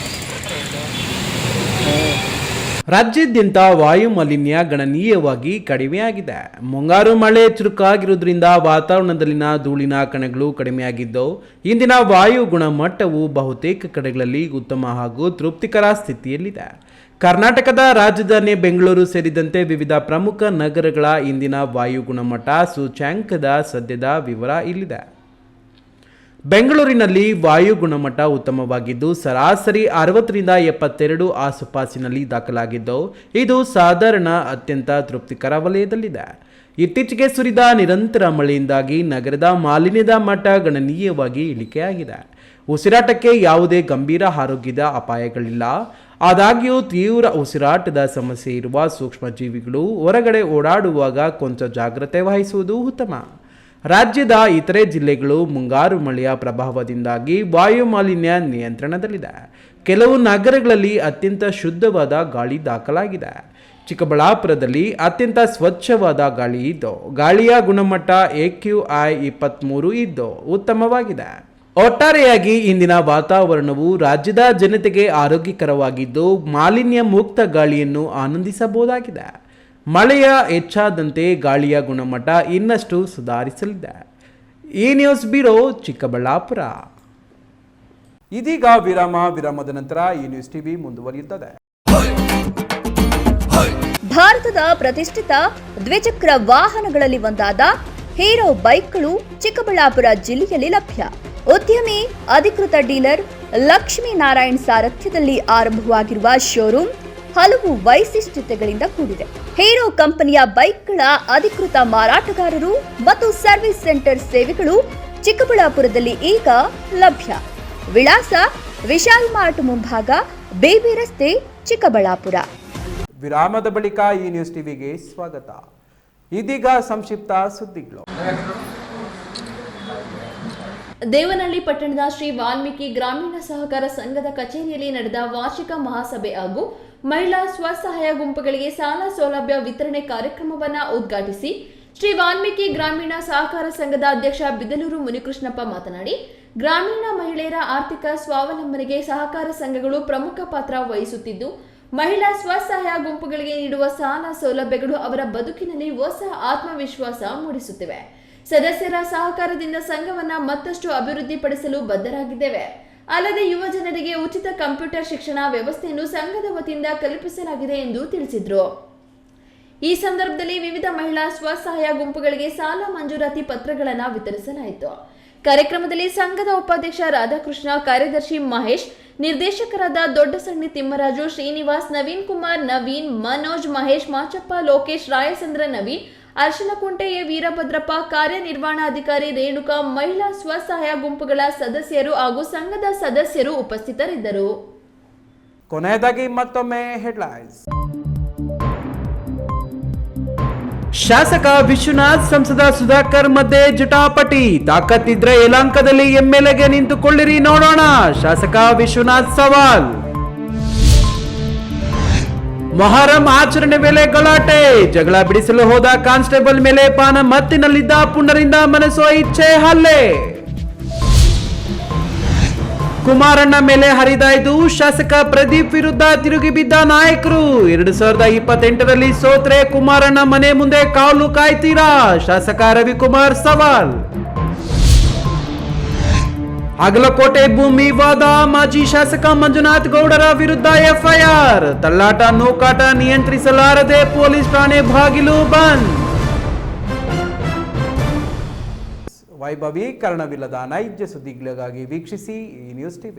ರಾಜ್ಯಾದ್ಯಂತ ವಾಯು ಮಾಲಿನ್ಯ ಗಣನೀಯವಾಗಿ ಕಡಿಮೆಯಾಗಿದೆ. ಮುಂಗಾರು ಮಳೆ ಚುರುಕಾಗಿರುವುದರಿಂದ ವಾತಾವರಣದಲ್ಲಿನ ಧೂಳಿನ ಕಣಗಳು ಕಡಿಮೆಯಾಗಿದ್ದು, ಇಂದಿನ ವಾಯು ಗುಣಮಟ್ಟವು ಬಹುತೇಕ ಕಡೆಗಳಲ್ಲಿ ಉತ್ತಮ ಹಾಗೂ ತೃಪ್ತಿಕರ ಸ್ಥಿತಿಯಲ್ಲಿದೆ. ಕರ್ನಾಟಕದ ರಾಜಧಾನಿ ಬೆಂಗಳೂರು ಸೇರಿದಂತೆ ವಿವಿಧ ಪ್ರಮುಖ ನಗರಗಳ ಇಂದಿನ ವಾಯು ಗುಣಮಟ್ಟ ಸೂಚ್ಯಂಕದ ಸದ್ಯದ ವಿವರ ಇಲ್ಲಿದೆ. ಬೆಂಗಳೂರಿನಲ್ಲಿ ವಾಯು ಗುಣಮಟ್ಟ ಉತ್ತಮವಾಗಿದ್ದು ಸರಾಸರಿ 60 ರಿಂದ 72 ಆಸುಪಾಸಿನಲ್ಲಿ ದಾಖಲಾಗಿದ್ದು, ಇದು ಸಾಧಾರಣ ಅತ್ಯಂತ ತೃಪ್ತಿಕರ ವಲಯದಲ್ಲಿದೆ. ಇತ್ತೀಚೆಗೆ ಸುರಿದ ನಿರಂತರ ಮಳೆಯಿಂದಾಗಿ ನಗರದ ಮಾಲಿನ್ಯದ ಮಟ್ಟ ಗಣನೀಯವಾಗಿ ಇಳಿಕೆಯಾಗಿದೆ. ಉಸಿರಾಟಕ್ಕೆ ಯಾವುದೇ ಗಂಭೀರ ಆರೋಗ್ಯದ ಅಪಾಯಗಳಿಲ್ಲ. ಆದಾಗ್ಯೂ ತೀವ್ರ ಉಸಿರಾಟದ ಸಮಸ್ಯೆ ಇರುವ ಸೂಕ್ಷ್ಮ ಜೀವಿಗಳು ಹೊರಗಡೆ ಓಡಾಡುವಾಗ ಕೊಂಚ ಜಾಗ್ರತೆ ವಹಿಸುವುದು ಉತ್ತಮ. ರಾಜ್ಯದ ಇತರೆ ಜಿಲ್ಲೆಗಳು ಮುಂಗಾರು ಮಳೆಯ ಪ್ರಭಾವದಿಂದಾಗಿ ವಾಯು ಮಾಲಿನ್ಯ ನಿಯಂತ್ರಣದಲ್ಲಿದೆ. ಕೆಲವು ನಗರಗಳಲ್ಲಿ ಅತ್ಯಂತ ಶುದ್ಧವಾದ ಗಾಳಿ ದಾಖಲಾಗಿದೆ. ಚಿಕ್ಕಬಳ್ಳಾಪುರದಲ್ಲಿ ಅತ್ಯಂತ ಸ್ವಚ್ಛವಾದ ಗಾಳಿ ಇದ್ದು, ಗಾಳಿಯ ಗುಣಮಟ್ಟ AQI 23 ಇದ್ದು ಉತ್ತಮವಾಗಿದೆ. ಒಟ್ಟಾರೆಯಾಗಿ ಇಂದಿನ ವಾತಾವರಣವು ರಾಜ್ಯದ ಜನತೆಗೆ ಆರೋಗ್ಯಕರವಾಗಿದ್ದು, ಮಾಲಿನ್ಯ ಮುಕ್ತ ಗಾಳಿಯನ್ನು ಆನಂದಿಸಬಹುದಾಗಿದೆ. ಮಳೆಯ ಹೆಚ್ಚಾದಂತೆ ಗಾಳಿಯ ಗುಣಮಟ್ಟ ಇನ್ನಷ್ಟು ಸುಧಾರಿಸಲಿದೆ. ಈ ನ್ಯೂಸ್ ಬ್ಯೂರೋ, ಚಿಕ್ಕಬಳ್ಳಾಪುರ. ಇದೀಗ ವಿರಾಮದ ನಂತರ ಈ ನ್ಯೂಸ್ ಟಿವಿ ಮುಂದುವರಿಯುತ್ತದೆ. ಭಾರತದ ಪ್ರತಿಷ್ಠಿತ ದ್ವಿಚಕ್ರ ವಾಹನಗಳಲ್ಲಿ ಒಂದಾದ ಹೀರೋ ಬೈಕ್ಗಳು ಚಿಕ್ಕಬಳ್ಳಾಪುರ ಜಿಲ್ಲೆಯಲ್ಲಿ ಲಭ್ಯ. ಉದ್ಯಮಿ ಅಧಿಕೃತ ಡೀಲರ್ ಲಕ್ಷ್ಮೀನಾರಾಯಣ್ ಸಾರಥ್ಯದಲ್ಲಿ ಆರಂಭವಾಗಿರುವ ಶೋರೂಮ್ ಹಲವು ವೈಶಿಷ್ಟ್ಯತೆಗಳಿಂದ ಕೂಡಿದೆ. ಹೀರೋ ಕಂಪನಿಯ ಬೈಕ್ಗಳ ಅಧಿಕೃತ ಮಾರಾಟಗಾರರು ಮತ್ತು ಸರ್ವಿಸ್ ಸೆಂಟರ್ ಸೇವೆಗಳು ಚಿಕ್ಕಬಳ್ಳಾಪುರದಲ್ಲಿ ಈಗ ಲಭ್ಯ. ವಿಳಾಸ ವಿಶಾಲ್ ಮಾರ್ಟ್ ಮುಂಭಾಗ, ಬೇಬಿ ರಸ್ತೆ, ಚಿಕ್ಕಬಳ್ಳಾಪುರ. ವಿರಾಮದ ಬಳಿಕ ಈ ನ್ಯೂಸ್ ಟಿವಿಗೆ ಸ್ವಾಗತ. ಇದೀಗ ಸಂಕ್ಷಿಪ್ತ ಸುದ್ದಿಗಳು. ದೇವನಹಳ್ಳಿ ಪಟ್ಟಣದ ಶ್ರೀ ವಾಲ್ಮೀಕಿ ಗ್ರಾಮೀಣ ಸಹಕಾರ ಸಂಘದ ಕಚೇರಿಯಲ್ಲಿ ನಡೆದ ವಾರ್ಷಿಕ ಮಹಾಸಭೆ ಹಾಗೂ ಮಹಿಳಾ ಸ್ವಸಹಾಯ ಗುಂಪುಗಳಿಗೆ ಸಾಲ ಸೌಲಭ್ಯ ವಿತರಣೆ ಕಾರ್ಯಕ್ರಮವನ್ನು ಉದ್ಘಾಟಿಸಿ ಶ್ರೀ ವಾಲ್ಮೀಕಿ ಗ್ರಾಮೀಣ ಸಹಕಾರ ಸಂಘದ ಅಧ್ಯಕ್ಷ ಬಿದಲೂರು ಮುನಿಕೃಷ್ಣಪ್ಪ ಮಾತನಾಡಿ, ಗ್ರಾಮೀಣ ಮಹಿಳೆಯರ ಆರ್ಥಿಕ ಸ್ವಾವಲಂಬನೆಗೆ ಸಹಕಾರ ಸಂಘಗಳು ಪ್ರಮುಖ ಪಾತ್ರ ವಹಿಸುತ್ತಿದ್ದು, ಮಹಿಳಾ ಸ್ವಸಹಾಯ ಗುಂಪುಗಳಿಗೆ ನೀಡುವ ಸಾಲ ಸೌಲಭ್ಯಗಳು ಅವರ ಬದುಕಿನಲ್ಲಿ ಹೊಸ ಆತ್ಮವಿಶ್ವಾಸ ಮೂಡಿಸುತ್ತಿವೆ. ಸದಸ್ಯರ ಸಹಕಾರದಿಂದ ಸಂಘವನ್ನ ಮತ್ತಷ್ಟು ಅಭಿವೃದ್ಧಿಪಡಿಸಲು ಬದ್ಧರಾಗಿದ್ದೇವೆ. ಅಲ್ಲದೆ ಯುವ ಜನರಿಗೆ ಉಚಿತ ಕಂಪ್ಯೂಟರ್ ಶಿಕ್ಷಣ ವ್ಯವಸ್ಥೆಯನ್ನು ಸಂಘದ ವತಿಯಿಂದ ಕಲ್ಪಿಸಲಾಗಿದೆ ಎಂದು ತಿಳಿಸಿದರು. ಈ ಸಂದರ್ಭದಲ್ಲಿ ವಿವಿಧ ಮಹಿಳಾ ಸ್ವಸಹಾಯ ಗುಂಪುಗಳಿಗೆ ಸಾಲ ಮಂಜೂರಾತಿ ಪತ್ರಗಳನ್ನು ವಿತರಿಸಲಾಯಿತು. ಕಾರ್ಯಕ್ರಮದಲ್ಲಿ ಸಂಘದ ಉಪಾಧ್ಯಕ್ಷ ರಾಧಾಕೃಷ್ಣ, ಕಾರ್ಯದರ್ಶಿ ಮಹೇಶ್, ನಿರ್ದೇಶಕರಾದ ದೊಡ್ಡಸಣ್ಣಿ ತಿಮ್ಮರಾಜು, ಶ್ರೀನಿವಾಸ್, ನವೀನ್ ಕುಮಾರ್, ನವೀನ್, ಮನೋಜ್, ಮಹೇಶ್, ಮಾಚಪ್ಪ, ಲೋಕೇಶ್, ರಾಯಚಂದ್ರ, ನವೀನ್, ಅರ್ಶನಕುಂಟೆ, ವೀರಭದ್ರಪ್ಪ, ಕಾರ್ಯನಿರ್ವಹಣಾಧಿಕಾರಿ ರೇಣುಕಾ, ಮಹಿಳಾ ಸ್ವಸಹಾಯ ಗುಂಪುಗಳ ಸದಸ್ಯರು ಹಾಗೂ ಸಂಘದ ಸದಸ್ಯರು ಉಪಸ್ಥಿತರಿದ್ದರು. ಕೊನೆಯದಾಗಿ ಮತ್ತೊಮ್ಮೆ ಹೆಡ್ಲೈನ್ಸ್. ಶಾಸಕ ವಿಶ್ವನಾಥ್ ಸಂಸದ ಸುಧಾಕರ್ ಮಧ್ಯೆ ಜಟಾಪಟಿ, ತಾಕತ್ತಿದ್ರೆ ಯಲಹಂಕದಲ್ಲಿ ಎಂಎಲ್ಎಗೆ ನಿಂತುಕೊಳ್ಳಿರಿ ನೋಡೋಣ, ಶಾಸಕ ವಿಶ್ವನಾಥ್ ಸವಾಲ್. ಮೊಹರಂ ಆಚರಣೆ ವೇಳೆ ಗಲಾಟೆ, ಜಗಳ ಬಿಡಿಸಲು ಹೋದ ಕಾನ್ಸ್ಟೇಬಲ್ ಮೇಲೆ ಪಾನ ಮತ್ತಿನಲ್ಲಿದ್ದ ಪುಂಡರಿಂದ ಮನಸೋ ಇಚ್ಛೆ ಹಲ್ಲೆ. ಕುಮಾರಣ್ಣ ಮೇಲೆ ಹರಿದಾಯ್ದು, ಶಾಸಕ ಪ್ರದೀಪ್ ವಿರುದ್ಧ ತಿರುಗಿ ಬಿದ್ದ ನಾಯಕರು. 2028ರಲ್ಲಿ ಸೋತ್ರೆ ಕುಮಾರಣ್ಣ ಮನೆ ಮುಂದೆ ಕಾವಲು ಕಾಯ್ತೀರಾ, ಶಾಸಕ ರವಿಕುಮಾರ್ ಸವಾಲ್. ಅಗಲಕೋಟೆ ಭೂಮಿ ವಿವಾದ, ಮಾಜಿ ಶಾಸಕ ಮಂಜುನಾಥ್ ಗೌಡರ ವಿರುದ್ಧ ಎಫ್ಐಆರ್. ತಳ್ಳಾಟ ನೂಕಾಟ ನಿಯಂತ್ರಿಸಲಾರದೆ ಪೊಲೀಸ್ ಠಾಣೆ ಬಾಗಿಲು ಬಂದ್. ವೈಭವೀಕರಣವಿಲ್ಲದ ನೈಜ ಸುದ್ದಿಗಳಿಗಾಗಿ ವೀಕ್ಷಿಸಿ ಈ ನ್ಯೂಸ್ ಟಿವಿ.